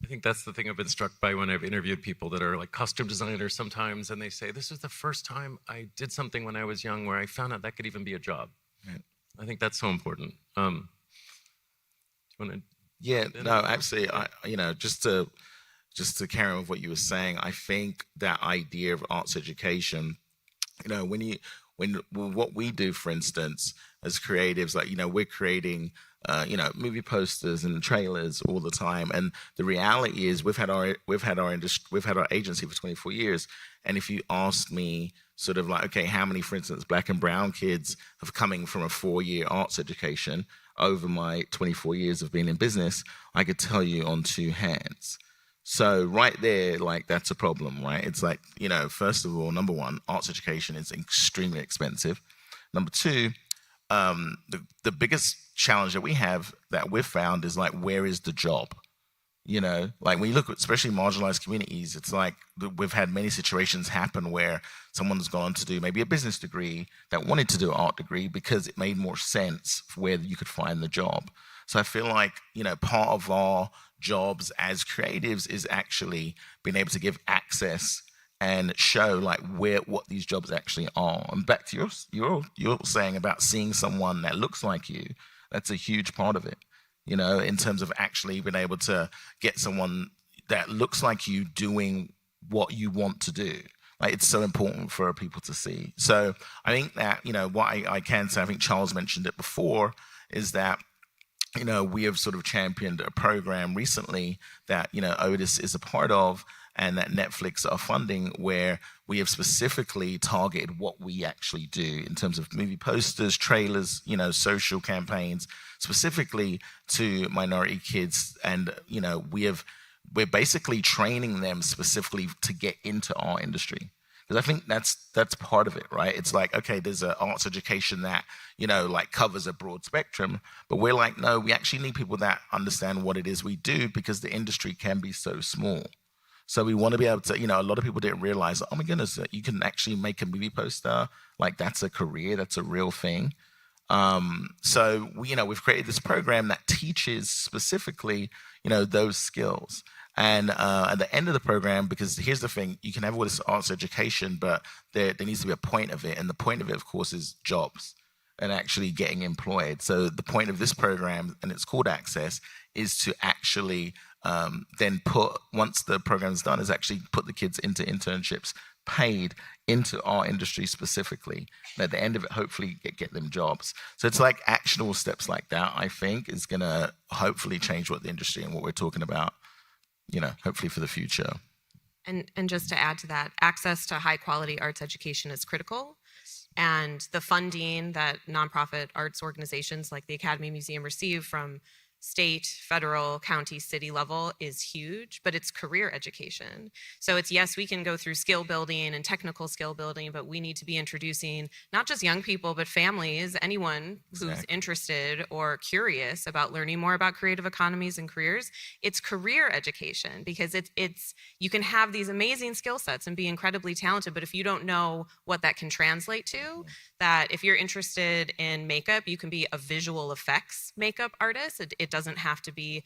G: I think that's the thing I've been struck by when I've interviewed people that are like custom designers sometimes, and they say, this is the first time I did something when I was young where I found out that could even be a job. Right. I think that's so important. Do you want to?
F: Yeah, no, absolutely. Just to carry on with what you were saying, I think that idea of arts education, when what we do, for instance, as creatives, like, we're creating movie posters and trailers all the time. And the reality is, we've had our agency for 24 years. And if you asked me, sort of like, okay, how many, for instance, Black and brown kids have coming from a 4-year arts education over my 24 years of being in business, I could tell you on 2 hands. So right there, like, that's a problem, right? It's like, first of all, number one, arts education is extremely expensive. Number two, the biggest challenge that we've found is, like, where is the job? Like, when you look at especially marginalized communities, it's like we've had many situations happen where someone's gone to do maybe a business degree that wanted to do an art degree because it made more sense where you could find the job. So I feel like, part of our jobs as creatives is actually being able to give access and show, like, what these jobs actually are. And back to you're saying about seeing someone that looks like you, that's a huge part of it. In terms of actually being able to get someone that looks like you doing what you want to do. Like, it's so important for people to see. So I think that, what I can say, I think Charles mentioned it before, is that, we have sort of championed a program recently that, Otis is a part of, and that Netflix are funding, where we have specifically targeted what we actually do in terms of movie posters, trailers, social campaigns, specifically to minority kids. And, we're basically training them specifically to get into our industry. Because I think that's part of it, right? It's like, okay, there's an arts education that, like, covers a broad spectrum, but we're like, no, we actually need people that understand what it is we do, because the industry can be so small. So we want to be able to, a lot of people didn't realize, oh my goodness, you can actually make a movie poster. Like, that's a career, that's a real thing. So we've created this program that teaches specifically, those skills. And at the end of the program, because here's the thing, you can have all this arts education, but there needs to be a point of it. And the point of it, of course, is jobs and actually getting employed. So the point of this program, and it's called Access, is to actually then once the program's done, is actually put the kids into internships paid into our industry specifically. And at the end of it, hopefully get them jobs. So it's like actionable steps like that, I think, is going to hopefully change what the industry and what we're talking about, hopefully for the future.
J: And just to add to that, access to high quality arts education is critical. And the funding that nonprofit arts organizations like the Academy Museum receive from state, federal, county, city level is huge, but it's career education. So it's, yes, we can go through skill building and technical skill building, but we need to be introducing not just young people, but families, anyone who's interested or curious about learning more about creative economies and careers. It's career education, because it's you can have these amazing skill sets and be incredibly talented, but if you don't know what that can translate to, that if you're interested in makeup, you can be a visual effects makeup artist. It doesn't have to be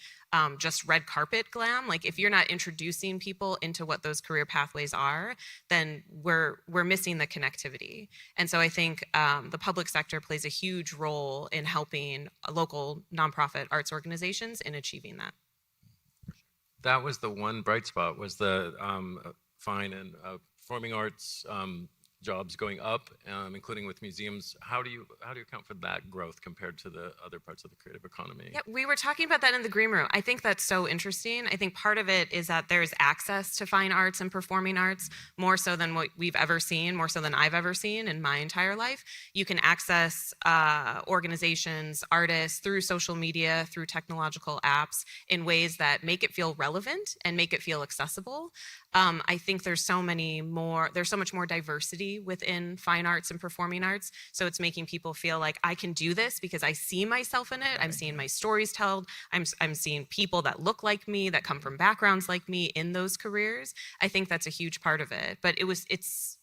J: just red carpet glam. Like, if you're not introducing people into what those career pathways are, then we're missing the connectivity. And so I think the public sector plays a huge role in helping local nonprofit arts organizations in achieving that.
G: That was the one bright spot, was the fine and performing arts jobs going up, including with museums. How do you account for that growth compared to the other parts of the creative economy?
J: Yeah, we were talking about that in the green room. I think that's so interesting. I think part of it is that there's access to fine arts and performing arts more so than what we've ever seen, more so than I've ever seen in my entire life. You can access organizations, artists through social media, through technological apps in ways that make it feel relevant and make it feel accessible. I think there's so much more diversity within fine arts and performing arts. So it's making people feel like, I can do this because I see myself in it. I'm seeing my stories told. I'm seeing people that look like me, that come from backgrounds like me in those careers. I think that's a huge part of it. But it's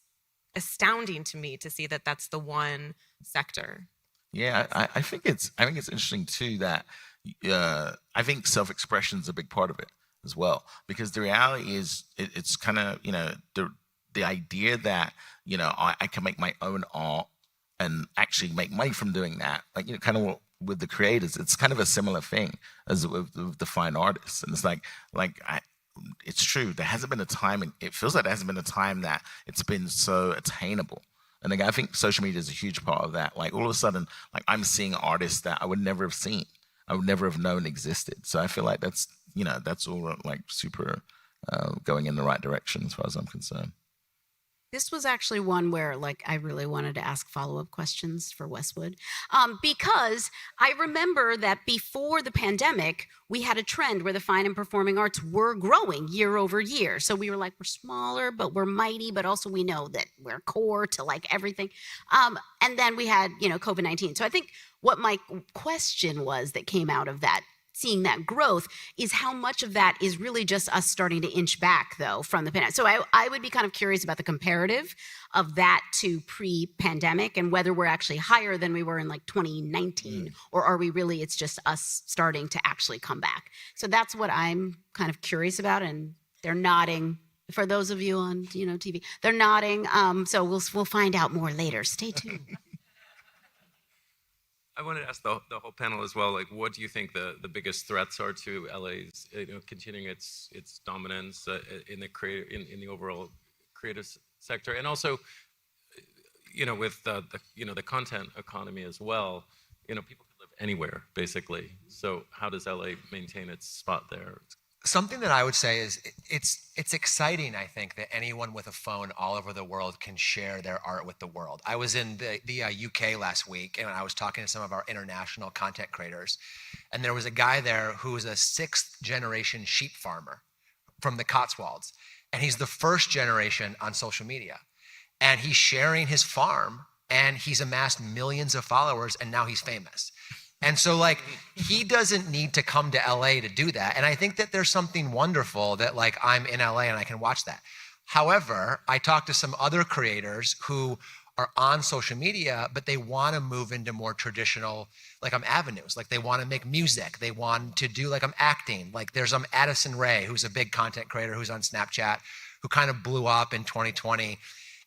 J: astounding to me to see that that's the one sector.
F: Yeah, I think it's interesting too that I think self-expression is a big part of it as well, because the reality is it's kind of, the idea that, I can make my own art and actually make money from doing that, like, kind of with the creators, it's kind of a similar thing as with the fine artists. And it's it's true, there hasn't been a time, and it feels like there hasn't been a time that it's been so attainable. And I think social media is a huge part of that. Like, all of a sudden, like, I'm seeing artists that I would never have seen. I would never have known existed. So I feel like that's all like super going in the right direction as far as I'm concerned.
I: This was actually one where, like, I really wanted to ask follow-up questions for Westwood, because I remember that before the pandemic, we had a trend where the fine and performing arts were growing year over year. So we were like, we're smaller, but we're mighty, but also we know that we're core to like everything. And then we had, COVID-19. So I think what my question was that came out of that, seeing that growth, is how much of that is really just us starting to inch back, though, from the pandemic. So I would be kind of curious about the comparative of that to pre-pandemic and whether we're actually higher than we were in like 2019, or are we really, it's just us starting to actually come back. So that's what I'm kind of curious about, and they're nodding. For those of you on TV, they're nodding. So we'll find out more later. Stay tuned.
G: I wanted to ask the whole panel as well, like, what do you think the biggest threats are to LA's continuing its dominance in the overall creative sector, and also, with the content economy as well, people can live anywhere basically. So how does LA maintain its spot there?
H: Something that I would say is it's exciting, I think, that anyone with a phone all over the world can share their art with the world. I was in the UK last week, and I was talking to some of our international content creators, and there was a guy there who was a 6th generation sheep farmer from the Cotswolds, and he's the 1st generation on social media, and he's sharing his farm, and he's amassed millions of followers, and now he's famous. And so, like, he doesn't need to come to LA to do that. And I think that there's something wonderful that, like, I'm in LA and I can watch that. However, I talked to some other creators who are on social media, but they want to move into more traditional, like, avenues. Like, they want to make music. They want to do, like, acting. Like, there's Addison Rae, who's a big content creator who's on Snapchat, who kind of blew up in 2020.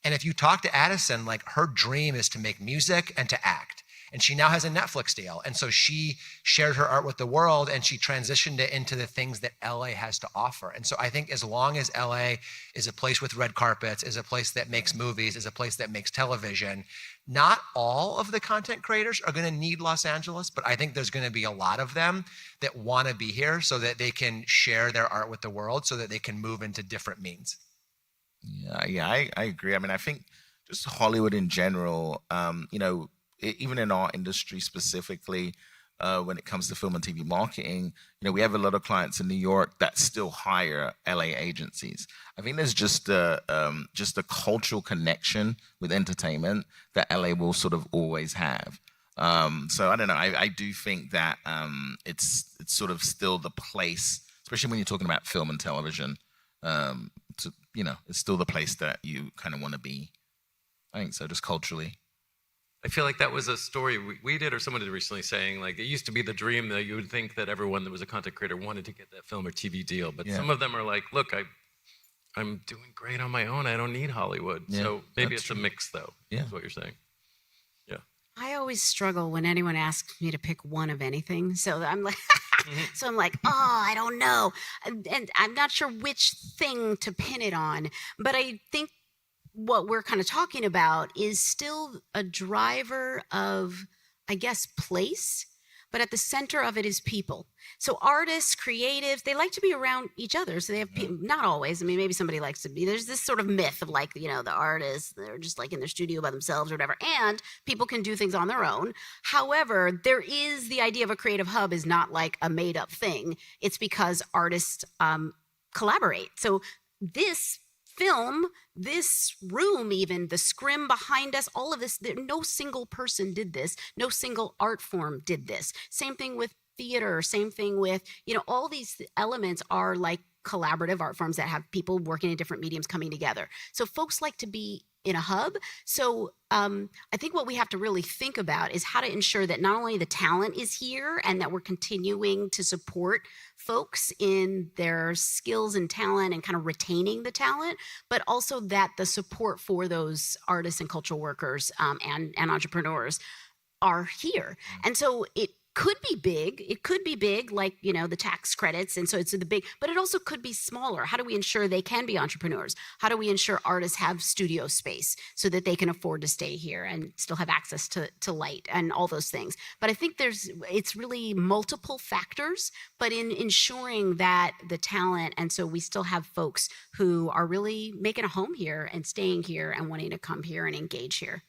H: And if you talk to Addison, like, her dream is to make music and to act. And she now has a Netflix deal. And so she shared her art with the world, and she transitioned it into the things that LA has to offer. And so I think as long as LA is a place with red carpets, is a place that makes movies, is a place that makes television, not all of the content creators are going to need Los Angeles, but I think there's going to be a lot of them that want to be here so that they can share their art with the world, so that they can move into different means.
F: Yeah, I agree. I mean, I think just Hollywood in general, even in our industry specifically, when it comes to film and TV marketing, we have a lot of clients in New York that still hire LA agencies. I think there's just a cultural connection with entertainment that LA will sort of always have. So I don't know. I do think that it's sort of still the place, especially when you're talking about film and television. It's still the place that you kind of want to be. I think so, just culturally.
G: I feel like that was a story we did, or someone did recently, saying, like, it used to be the dream that you would think that everyone that was a content creator wanted to get that film or TV deal. But some of them are like, look, I'm doing great on my own. I don't need Hollywood. Yeah, so maybe it's true. A mix, though, is what you're saying. Yeah.
I: I always struggle when anyone asks me to pick one of anything. So I'm like, I don't know. And I'm not sure which thing to pin it on. But I think what we're kind of talking about is still a driver of, I guess, place, but at the center of it is people. So artists, creatives, they like to be around each other. So they have people, not always. I mean, maybe somebody likes to be, there's this sort of myth of like, the artists, they're just like in their studio by themselves or whatever. And people can do things on their own. However, there is the idea of a creative hub is not like a made up thing. It's because artists collaborate. So this film, this room, even the scrim behind us, all of this, no single person did this. No single art form did this. Same thing with theater, same thing with, all these elements are like collaborative art forms that have people working in different mediums coming together. So folks like to be in a hub. So I think what we have to really think about is how to ensure that not only the talent is here and that we're continuing to support folks in their skills and talent and kind of retaining the talent, but also that the support for those artists and cultural workers and entrepreneurs are here. And so it could be big. It could be big, like, the tax credits. And so it's the big, but it also could be smaller. How do we ensure they can be entrepreneurs? How do we ensure artists have studio space so that they can afford to stay here and still have access to light and all those things? But I think it's really multiple factors, but in ensuring that the talent, and so we still have folks who are really making a home here and staying here and wanting to come here and engage here.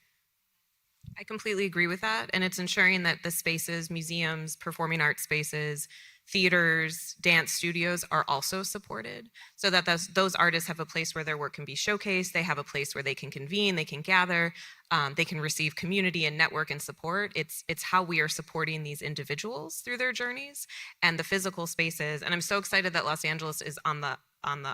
J: I completely agree with that. And it's ensuring that the spaces, museums, performing arts spaces, theaters, dance studios are also supported so that those artists have a place where their work can be showcased. They have a place where they can convene, they can gather, they can receive community and network and support. It's how we are supporting these individuals through their journeys and the physical spaces. And I'm so excited that Los Angeles is on the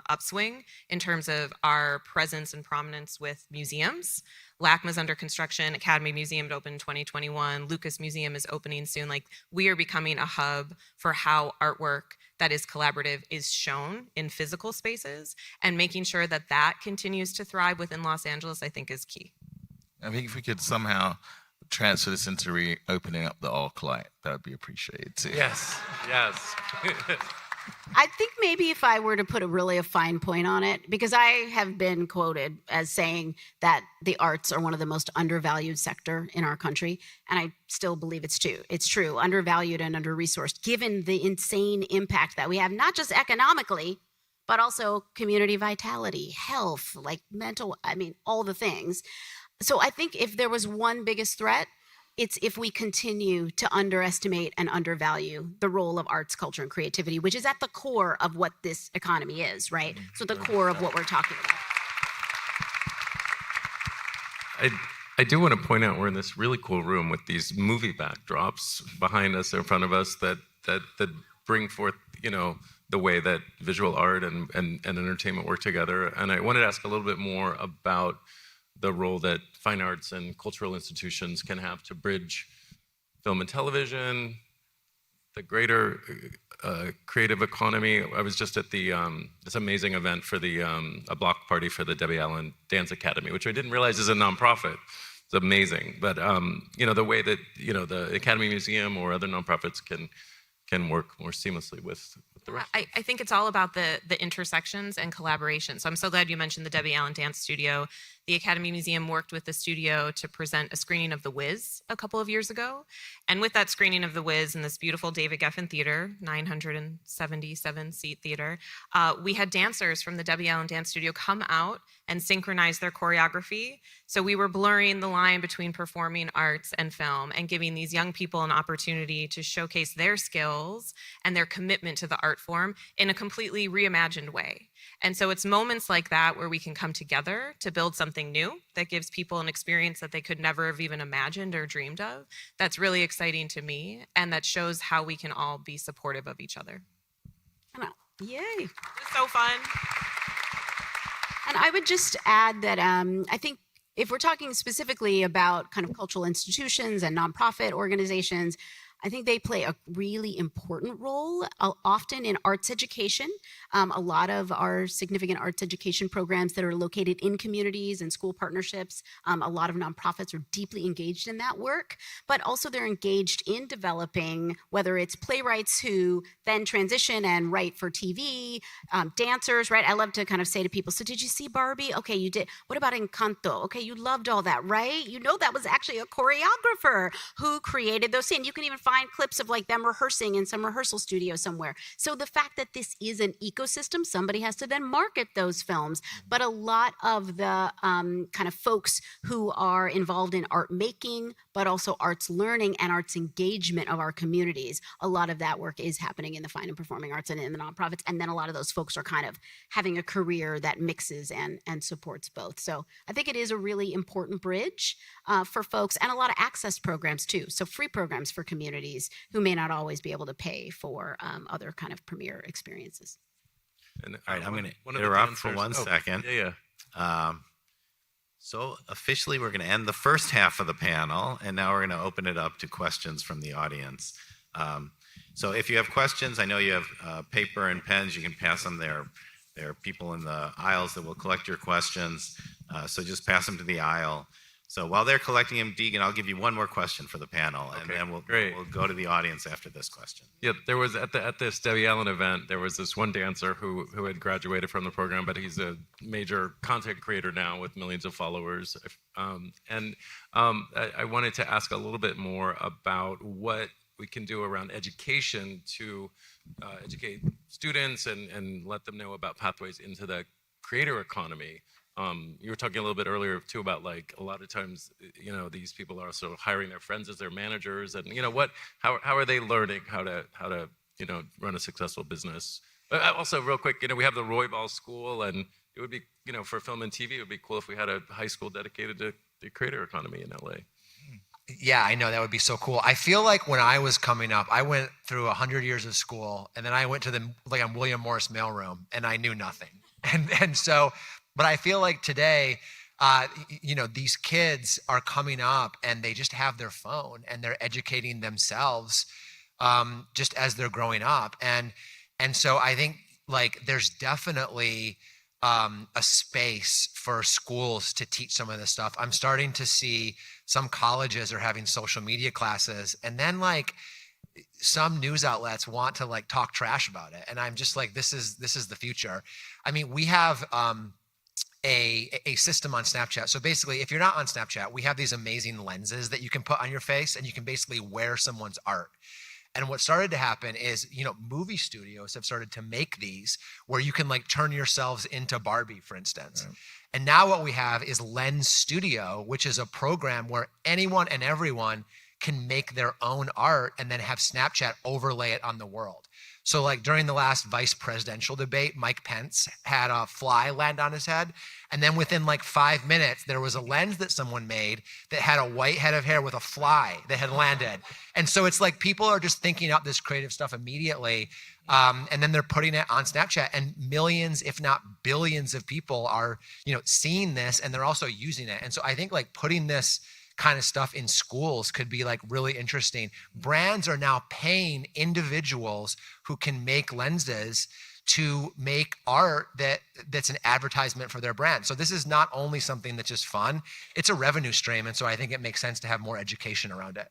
J: upswing in terms of our presence and prominence with museums. LACMA's under construction, Academy Museum to open in 2021, Lucas Museum is opening soon. Like, we are becoming a hub for how artwork that is collaborative is shown in physical spaces, and making sure that that continues to thrive within Los Angeles, I think, is key.
F: I think if we could somehow transfer this into reopening up the ArcLight, that would be appreciated too.
G: Yes, yes.
I: I think maybe if I were to put a fine point on it, because I have been quoted as saying that the arts are one of the most undervalued sector in our country, and I still believe it's true. It's true, undervalued and under-resourced, given the insane impact that we have, not just economically, but also community vitality, health, like mental, all the things. So I think if there was one biggest threat, it's if we continue to underestimate and undervalue the role of arts, culture, and creativity, which is at the core of what this economy is, right? So the core of what we're talking about.
G: I do want to point out we're in this really cool room with these movie backdrops behind us, in front of us, that bring forth, the way that visual art and entertainment work together. And I wanted to ask a little bit more about the role that fine arts and cultural institutions can have to bridge film and television, the greater creative economy. I was just at this amazing event for a block party for the Debbie Allen Dance Academy, which I didn't realize is a nonprofit. It's amazing. But the way that the Academy Museum or other nonprofits can work more seamlessly with the rest.
J: I think it's all about the intersections and collaboration. So I'm so glad you mentioned the Debbie Allen Dance Studio. The Academy Museum worked with the studio to present a screening of The Wiz a couple of years ago. And with that screening of The Wiz in this beautiful David Geffen Theater, 977-seat theater, we had dancers from the Debbie Allen Dance Studio come out and synchronize their choreography. So we were blurring the line between performing arts and film and giving these young people an opportunity to showcase their skills and their commitment to the art form in a completely reimagined way. And so it's moments like that where we can come together to build something new that gives people an experience that they could never have even imagined or dreamed of. That's really exciting to me, and that shows how we can all be supportive of each other.
I: Yay.
J: It was so fun.
I: And I would just add that I think if we're talking specifically about kind of cultural institutions and nonprofit organizations, I think they play a really important role, often in arts education. A lot of our significant arts education programs that are located in communities and school partnerships, a lot of nonprofits are deeply engaged in that work, but also they're engaged in developing, whether it's playwrights who then transition and write for TV, dancers, right? I love to kind of say to people, so did you see Barbie? Okay, you did. What about Encanto? Okay, you loved all that, right? You know that was actually a choreographer who created those scenes. You can even find clips of like them rehearsing in some rehearsal studio somewhere. So the fact that this is an ecosystem, somebody has to then market those films. But a lot of the kind of folks who are involved in art making, but also arts learning and arts engagement of our communities, a lot of that work is happening in the fine and performing arts and in the nonprofits. And then a lot of those folks are kind of having a career that mixes and supports both. So I think it is a really important bridge for folks, and a lot of access programs too. So free programs for communities who may not always be able to pay for other kind of premier experiences.
G: And,
A: All right, I'm going to interrupt for one second.
G: Yeah.
A: So officially, we're going to end the first half of the panel, and now we're going to open it up to questions from the audience. So if you have questions, I know you have paper and pens. You can pass them there. There are people in the aisles that will collect your questions. So just pass them to the aisle. So while they're collecting them, Degen, I'll give you one more question for the panel, and then we'll go to the audience after this question.
G: Yeah, there was at this Debbie Allen event, there was this one dancer who had graduated from the program, but he's a major content creator now with millions of followers. I wanted to ask a little bit more about what we can do around education to educate students and let them know about pathways into the creator economy. You were talking a little bit earlier too about like a lot of times, these people are also hiring their friends as their managers, and how are they learning how to run a successful business? Also, real quick, we have the Roy Ball School, and it would be, for film and TV, it would be cool if we had a high school dedicated to the creator economy in LA.
H: Yeah, I know, that would be so cool. I feel like when I was coming up, I went through 100 years of school, and then I went to the William Morris mailroom, and I knew nothing. And so, but I feel like today, these kids are coming up and they just have their phone and they're educating themselves just as they're growing up. And so I think there's definitely a space for schools to teach some of this stuff. I'm starting to see some colleges are having social media classes, and then some news outlets want to talk trash about it. And I'm just this is the future. I mean, we have a system on Snapchat. So basically, if you're not on Snapchat, we have these amazing lenses that you can put on your face, and you can basically wear someone's art. And what started to happen is, movie studios have started to make these where you can turn yourselves into Barbie, for instance. Right. And now what we have is Lens Studio, which is a program where anyone and everyone can make their own art and then have Snapchat overlay it on the world. So during the last vice presidential debate, Mike Pence had a fly land on his head. And then within 5 minutes, there was a lens that someone made that had a white head of hair with a fly that had landed. And so it's people are just thinking up this creative stuff immediately. And then they're putting it on Snapchat, and millions, if not billions of people are, seeing this, and they're also using it. And so I think putting this kind of stuff in schools could be really interesting. Brands are now paying individuals who can make lenses to make art that's an advertisement for their brand. So this is not only something that's just fun, it's a revenue stream. And so I think it makes sense to have more education around it.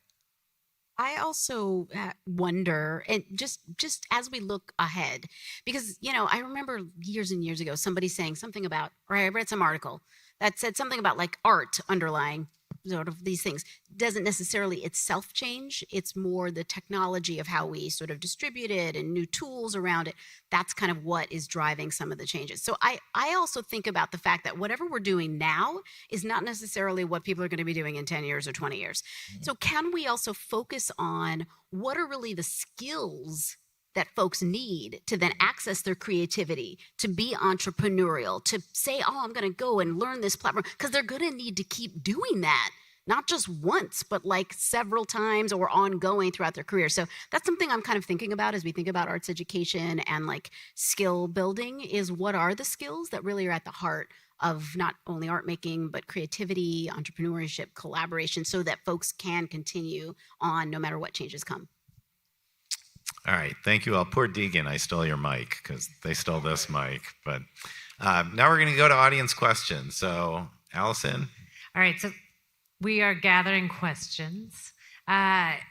I: I also wonder, and just as we look ahead, because, I remember years and years ago, somebody saying something about, or I read some article that said something about art underlying sort of these things. Doesn't necessarily itself change. It's more the technology of how we sort of distribute it and new tools around it. That's kind of what is driving some of the changes. So I also think about the fact that whatever we're doing now is not necessarily what people are going to be doing in 10 years or 20 years. Mm-hmm. So can we also focus on what are really the skills that folks need to then access their creativity, to be entrepreneurial, to say, I'm going to go and learn this platform, because they're going to need to keep doing that, not just once, but several times or ongoing throughout their career. So that's something I'm kind of thinking about as we think about arts education and skill building, is what are the skills that really are at the heart of not only art making, but creativity, entrepreneurship, collaboration, so that folks can continue on no matter what changes come.
A: All right, thank you all. Poor Degen, I stole your mic because they stole this mic. But now we're going to go to audience questions. So, Allison?
K: All right, so we are gathering questions.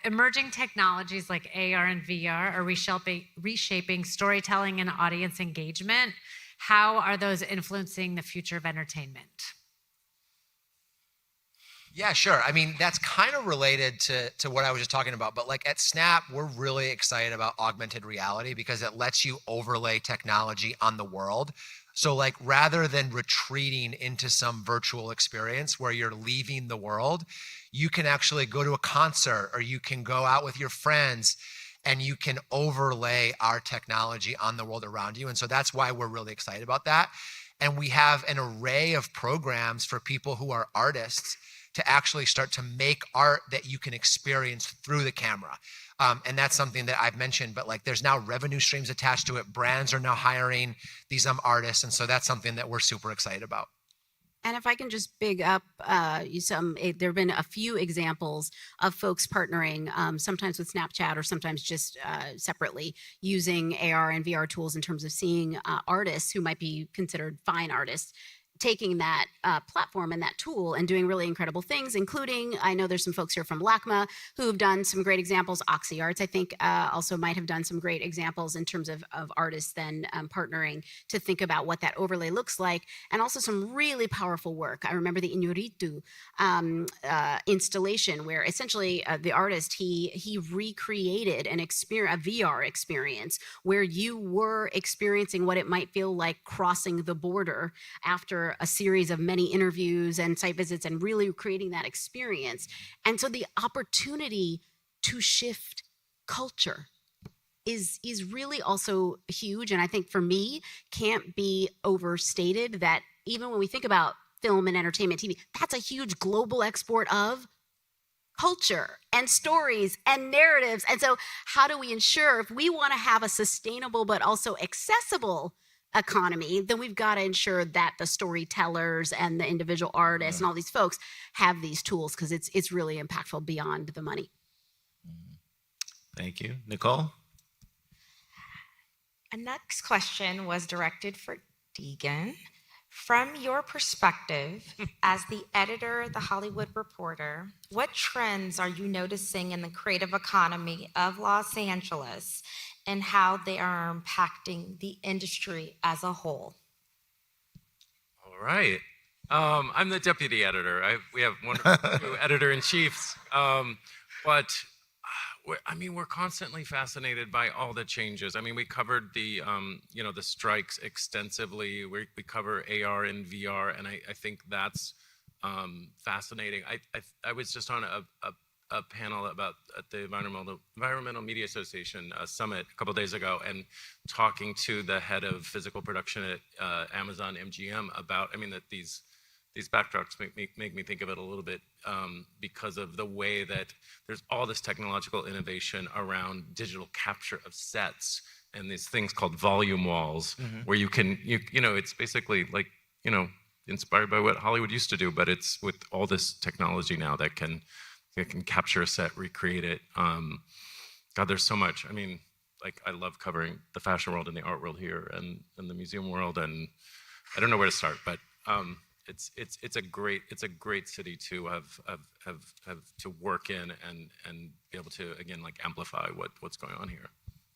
K: Emerging technologies like AR and VR are reshaping storytelling and audience engagement. How are those influencing the future of entertainment?
H: Yeah, sure. I mean, that's kind of related to what I was just talking about. But at Snap, we're really excited about augmented reality because it lets you overlay technology on the world. So rather than retreating into some virtual experience where you're leaving the world, you can actually go to a concert, or you can go out with your friends, and you can overlay our technology on the world around you. And so that's why we're really excited about that. And we have an array of programs for people who are artists to actually start to make art that you can experience through the camera. And that's something that I've mentioned, but there's now revenue streams attached to it. Brands are now hiring these artists. And so that's something that we're super excited about.
I: And if I can just big up there have been a few examples of folks partnering, sometimes with Snapchat or sometimes just separately, using AR and VR tools in terms of seeing artists who might be considered fine artists taking that platform and that tool and doing really incredible things, including, I know there's some folks here from LACMA who've done some great examples. Oxy Arts, I think, also might have done some great examples in terms of artists then partnering to think about what that overlay looks like, and also some really powerful work. I remember the Inuritu installation where essentially the artist, he recreated a VR experience where you were experiencing what it might feel like crossing the border after a series of many interviews and site visits and really creating that experience. And so the opportunity to shift culture is really also huge. And I think for me, can't be overstated that even when we think about film and entertainment TV, that's a huge global export of culture and stories and narratives. And so how do we ensure, if we want to have a sustainable but also accessible economy, then we've got to ensure that the storytellers and the individual artists and all these folks have these tools, because it's really impactful beyond the money.
A: Thank you. Nicole?
L: A next question was directed for Degen. From your perspective as the editor of the Hollywood Reporter, what trends are you noticing in the creative economy of Los Angeles and how they are impacting the industry as a whole?
G: All right. I'm the deputy editor. We have wonderful two editor-in-chiefs. We're constantly fascinated by all the changes. I mean, we covered the strikes extensively. We cover AR and VR, and I think that's fascinating. I was just on a panel about at the Environmental Media Association summit a couple of days ago, and talking to the head of physical production at Amazon MGM about, that these backdrops make me think of it a little bit because of the way that there's all this technological innovation around digital capture of sets and these things called volume walls, where it's basically like, inspired by what Hollywood used to do, but it's with all this technology now that can capture a set, recreate it. God, there's so much. I love covering the fashion world and the art world here and the museum world, and I don't know where to start, but it's a great city to have to work in and be able to, again, amplify what's going on here.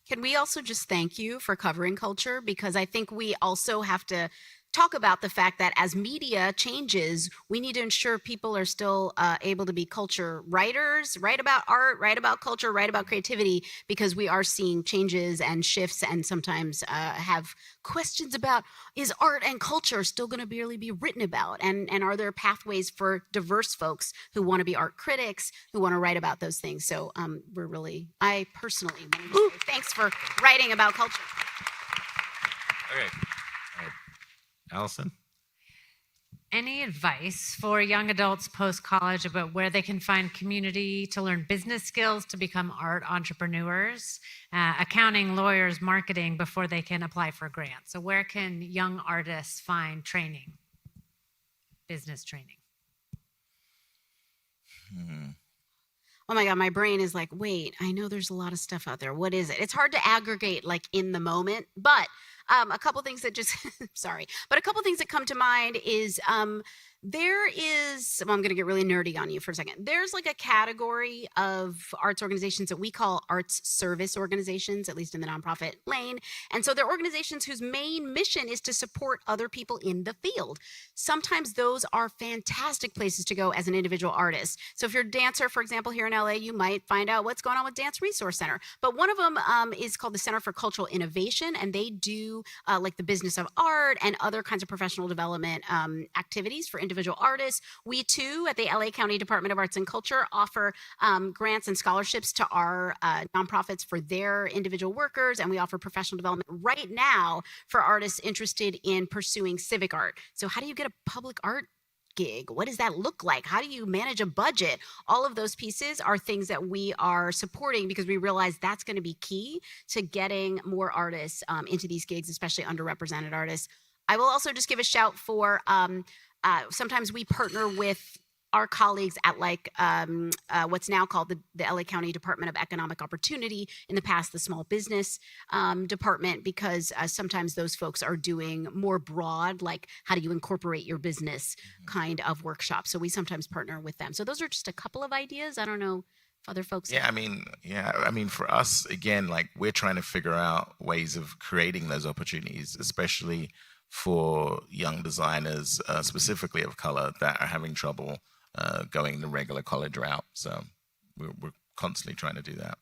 I: Can we also just thank you for covering culture? Because I think we also have to talk about the fact that as media changes, we need to ensure people are still able to be culture writers, write about art, write about culture, write about creativity, because we are seeing changes and shifts, and sometimes have questions about, is art and culture still going to barely be written about? And are there pathways for diverse folks who want to be art critics, who want to write about those things? So I personally want to say thanks for writing about culture.
A: Okay. Allison?
K: Any advice for young adults post-college about where they can find community to learn business skills to become art entrepreneurs, accounting, lawyers, marketing, before they can apply for grants? So where can young artists find training, business training?
I: Oh my God, my brain is like, wait, I know there's a lot of stuff out there. What is it? It's hard to aggregate in the moment, but a couple things that just, but a couple things that come to mind is there is, I'm going to get really nerdy on you for a second. There's a category of arts organizations that we call arts service organizations, at least in the nonprofit lane. And so they're organizations whose main mission is to support other people in the field. Sometimes those are fantastic places to go as an individual artist. So if you're a dancer, for example, here in LA, you might find out what's going on with Dance Resource Center. But one of them is called the Center for Cultural Innovation, and they do the business of art and other kinds of professional development activities for individual artists. We too, at the LA County Department of Arts and Culture, offer grants and scholarships to our nonprofits for their individual workers, and we offer professional development right now for artists interested in pursuing civic art. So how do you get a public art gig? What does that look like? How do you manage a budget? All of those pieces are things that we are supporting because we realize that's going to be key to getting more artists into these gigs, especially underrepresented artists. I will also just give a shout for sometimes we partner with our colleagues at what's now called the LA County Department of Economic Opportunity, in the past the Small Business Department, because sometimes those folks are doing more broad, like how do you incorporate your business kind of workshops. So we sometimes partner with them. So those are just a couple of ideas. I don't know if other folks.
F: Yeah, I mean, for us, again, like we're trying to figure out ways of creating those opportunities, especially for young designers, specifically of color, that are having trouble going the regular college route. So we're constantly trying to do that.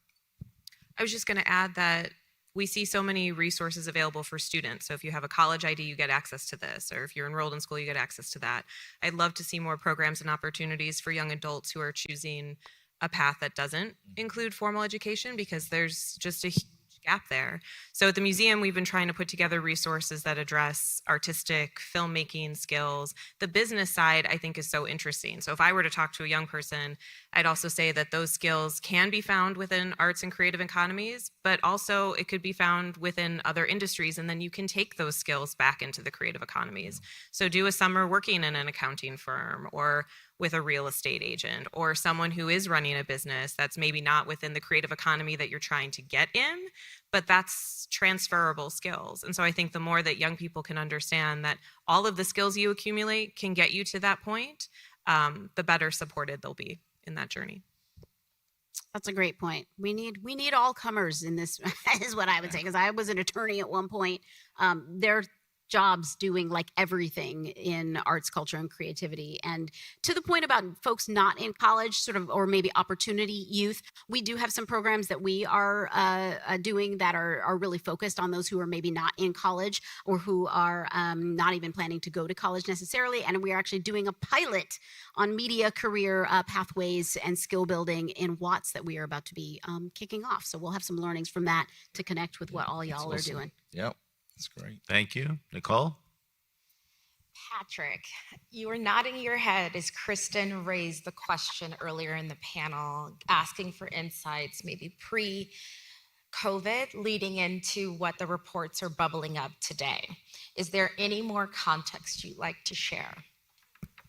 J: I was just going to add that we see so many resources available for students. So if you have a college ID, you get access to this, or if you're enrolled in school, you get access to that. I'd love to see more programs and opportunities for young adults who are choosing a path that doesn't include formal education, because there's just a huge gap there. So at the museum, we've been trying to put together resources that address artistic, filmmaking skills. The business side, I think, is so interesting. So if I were to talk to a young person, I'd also say that those skills can be found within arts and creative economies, but also it could be found within other industries, and then you can take those skills back into the creative economies. So do a summer working in an accounting firm, or with a real estate agent, or someone who is running a business that's maybe not within the creative economy that you're trying to get in, but that's transferable skills. And so I think the more that young people can understand that all of the skills you accumulate can get you to that point, the better supported they'll be in that journey.
I: That's a great point. We need all comers in this, is what I would say, because I was an attorney at one point. There jobs doing like everything in arts, culture, and creativity. And to the point about folks not in college, sort of, or maybe opportunity youth, we do have some programs that we are doing that are really focused on those who are maybe not in college, or who are not even planning to go to college necessarily. And we are actually doing a pilot on media career pathways and skill building in Watts that we are about to be kicking off. So we'll have some learnings from that to connect with what all y'all are doing.
F: Yep. That's great.
A: Thank you. Nicole?
L: Patrick, you were nodding your head as Kristin raised the question earlier in the panel, asking for insights, maybe pre-COVID, leading into what the reports are bubbling up today. Is there any more context you'd like to share?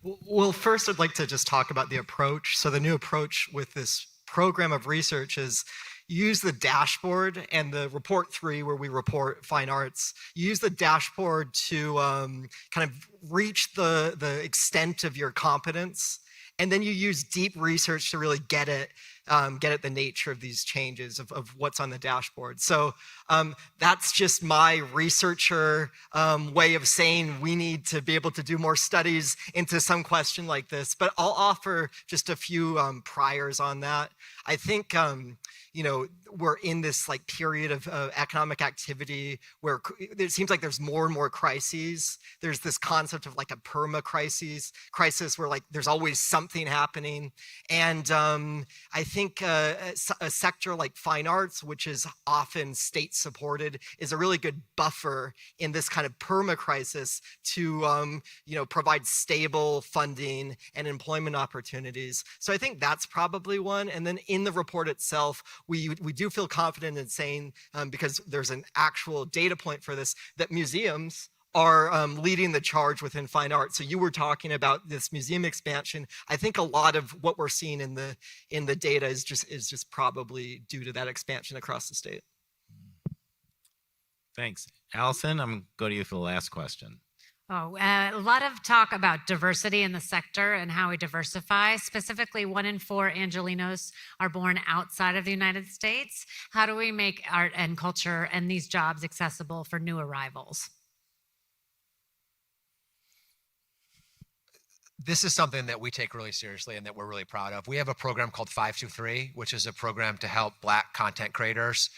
E: Well, first I'd like to just talk about the approach. So the new approach with this program of research is use the dashboard and the report 3, where we report fine arts. Use the dashboard to kind of reach the extent of your competence. And then you use deep research to really get at the nature of these changes of what's on the dashboard. So that's just my researcher way of saying we need to be able to do more studies into some question like this. But I'll offer just a few priors on that. I think we're in this like period of economic activity where it seems like there's more and more crises. There's this concept of like a perma crisis where like there's always something happening. And I think a sector like fine arts, which is often state supported, is a really good buffer in this kind of perma crisis to provide stable funding and employment opportunities. So I think that's probably one. And then in the report itself, we do feel confident in saying, because there's an actual data point for this, that museums are leading the charge within fine art. So you were talking about this museum expansion. I think a lot of what we're seeing in the data is just probably due to that expansion across the state.
A: Thanks. Allison, I'm going to go to you for the last question.
K: A lot of talk about diversity in the sector and how we diversify. Specifically, 1 in 4 Angelenos are born outside of the United States. How do we make art and culture and these jobs accessible for new arrivals?
H: This is something that we take really seriously and that we're really proud of. We have a program called 523, which is a program to help Black content creators.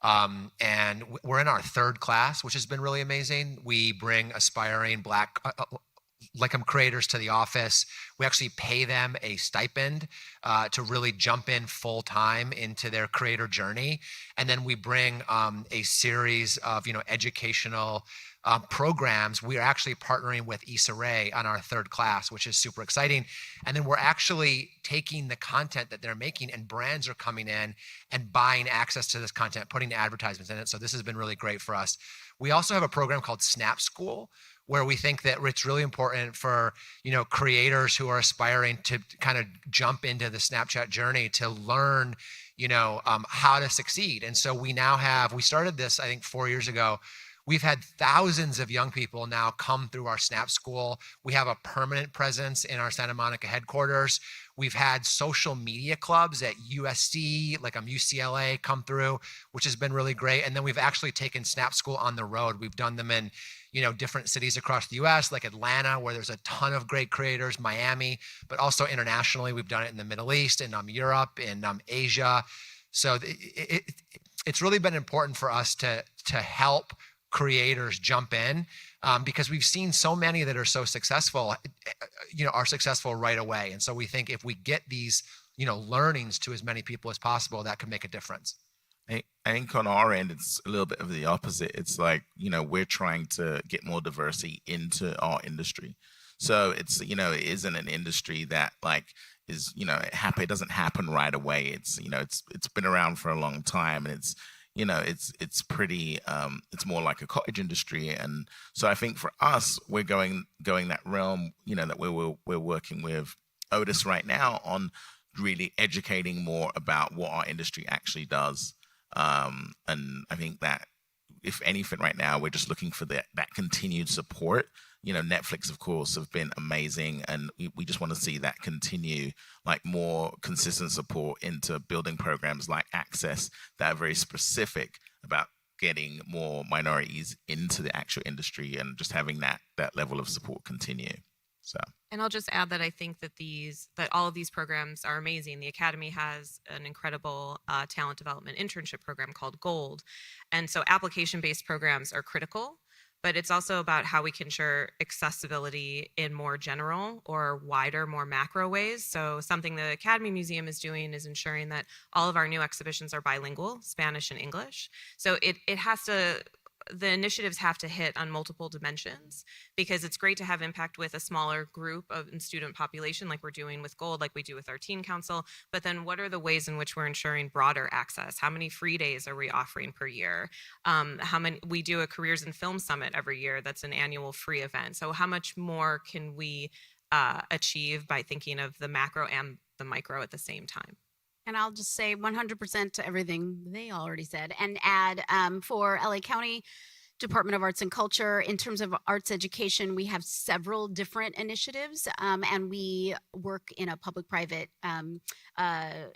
H: And we're in our 3rd class, which has been really amazing. We bring aspiring Black creators to the office. We actually pay them a stipend to really jump in full time into their creator journey. And then we bring a series of educational programs. We are actually partnering with Issa Rae on our 3rd class, which is super exciting. And then we're actually taking the content that they're making, and brands are coming in and buying access to this content, putting advertisements in it. So this has been really great for us. We also have a program called Snap School, where we think that it's really important for, creators who are aspiring to kind of jump into the Snapchat journey to learn, how to succeed. And so we started this, I think 4 years ago. We've had thousands of young people now come through our Snap School. We have a permanent presence in our Santa Monica headquarters. We've had social media clubs at USC, like UCLA, come through, which has been really great. And then we've actually taken Snap School on the road. We've done them in, different cities across the US, like Atlanta, where there's a ton of great creators, Miami, but also internationally. We've done it in the Middle East, in Europe, in Asia. So it's really been important for us to help creators jump in, because we've seen so many that are so successful, are successful right away. And so we think if we get these, learnings to as many people as possible, that can make a difference.
F: I think on our end, it's a little bit of the opposite. It's like, we're trying to get more diversity into our industry. So it's, it isn't an industry that is, it doesn't happen right away. It's, it's been around for a long time, and it's pretty, it's more like a cottage industry. And so I think for us, we're going that realm, that we're working with Otis right now on really educating more about what our industry actually does. And I think that if anything right now, we're just looking for that continued support. Netflix, of course, have been amazing, and we just want to see that continue, more consistent support into building programs like Access that are very specific about getting more minorities into the actual industry, and just having that level of support continue. So.
J: And I'll just add that I think that all of these programs are amazing. The Academy has an incredible talent development internship program called Gold. And so application-based programs are critical, but it's also about how we can ensure accessibility in more general or wider, more macro ways. So something the Academy Museum is doing is ensuring that all of our new exhibitions are bilingual, Spanish and English. So the initiatives have to hit on multiple dimensions, because it's great to have impact with a smaller group of student population, like we're doing with Gold, like we do with our teen council. But then what are the ways in which we're ensuring broader access? How many free days are we offering per year? We do a Careers in Film Summit every year. That's an annual free event. So how much more can we achieve by thinking of the macro and the micro at the same time?
I: And I'll just say 100% to everything they already said, and add for LA County Department of Arts and Culture, in terms of arts education, we have several different initiatives, and we work in a public-private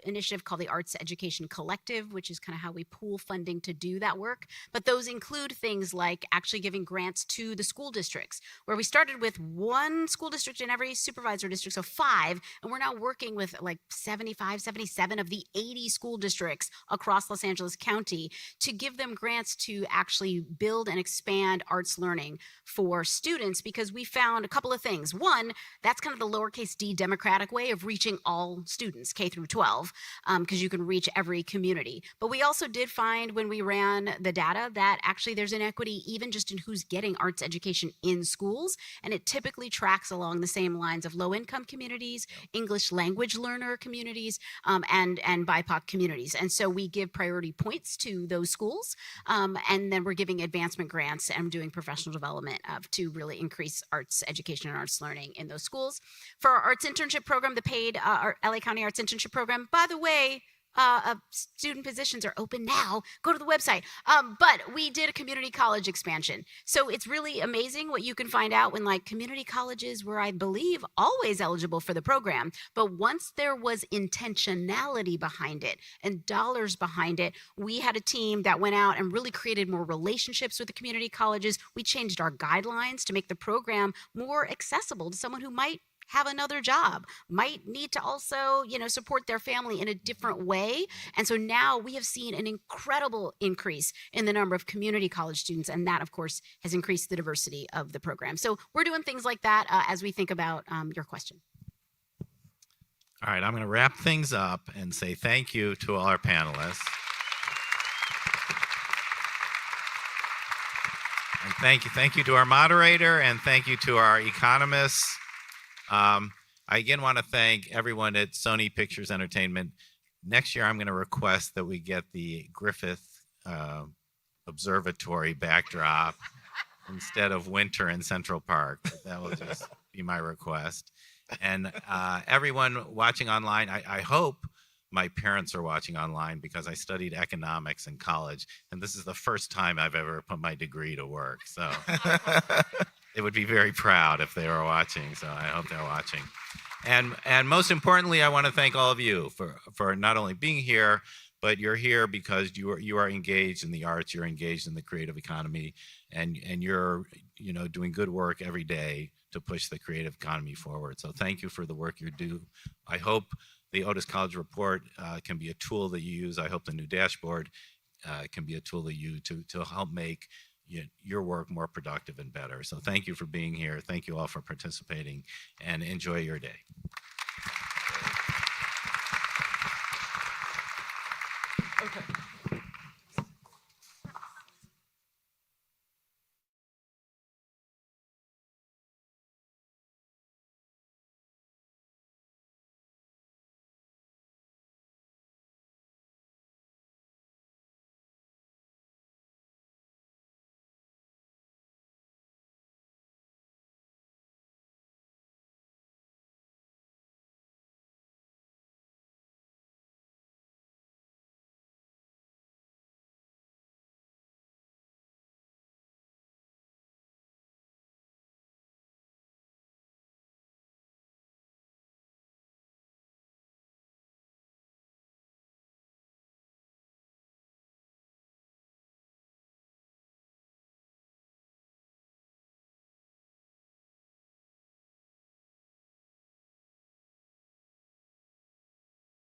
I: initiative called the Arts Education Collective, which is kind of how we pool funding to do that work. But those include things like actually giving grants to the school districts, where we started with one school district in every supervisor district, so 5, and we're now working with 75, 77 of the 80 school districts across Los Angeles County to give them grants to actually build and expand arts learning for students, because we found a couple of things. One, that's kind of the lowercase d democratic way of reaching all students, K through 12, because you can reach every community. But we also did find, when we ran the data, that actually there's inequity even just in who's getting arts education in schools, and it typically tracks along the same lines of low-income communities, English language learner communities, and BIPOC communities. And so we give priority points to those schools, and then we're giving advancement grants and doing professional development to really increase arts education and arts learning in those schools. For our arts internship program, the paid LA County Arts Internship Program, by the way, student positions are open now. Go to the website. But we did a community college expansion. So it's really amazing what you can find out when community colleges were, I believe, always eligible for the program. But once there was intentionality behind it and dollars behind it, we had a team that went out and really created more relationships with the community colleges. We changed our guidelines to make the program more accessible to someone who might have another job, might need to also, support their family in a different way. And so now we have seen an incredible increase in the number of community college students. And that, of course, has increased the diversity of the program. So we're doing things like that as we think about your question.
A: All right, I'm going to wrap things up and say thank you to all our panelists. And thank you to our moderator, and thank you to our economists. I again want to thank everyone at Sony Pictures Entertainment. Next year, I'm going to request that we get the Griffith Observatory backdrop instead of winter in Central Park. That will just be my request. And everyone watching online, I hope my parents are watching online because I studied economics in college, and this is the first time I've ever put my degree to work. So they would be very proud if they were watching, so I hope they're watching. And most importantly, I want to thank all of you for not only being here, but you're here because you are engaged in the arts, you're engaged in the creative economy, and you're doing good work every day to push the creative economy forward. So thank you for the work you do. I hope the Otis College Report can be a tool that you use. I hope the new dashboard can be a tool that you to help make your work more productive and better. So thank you for being here. Thank you all for participating, and enjoy your day.
E: Okay.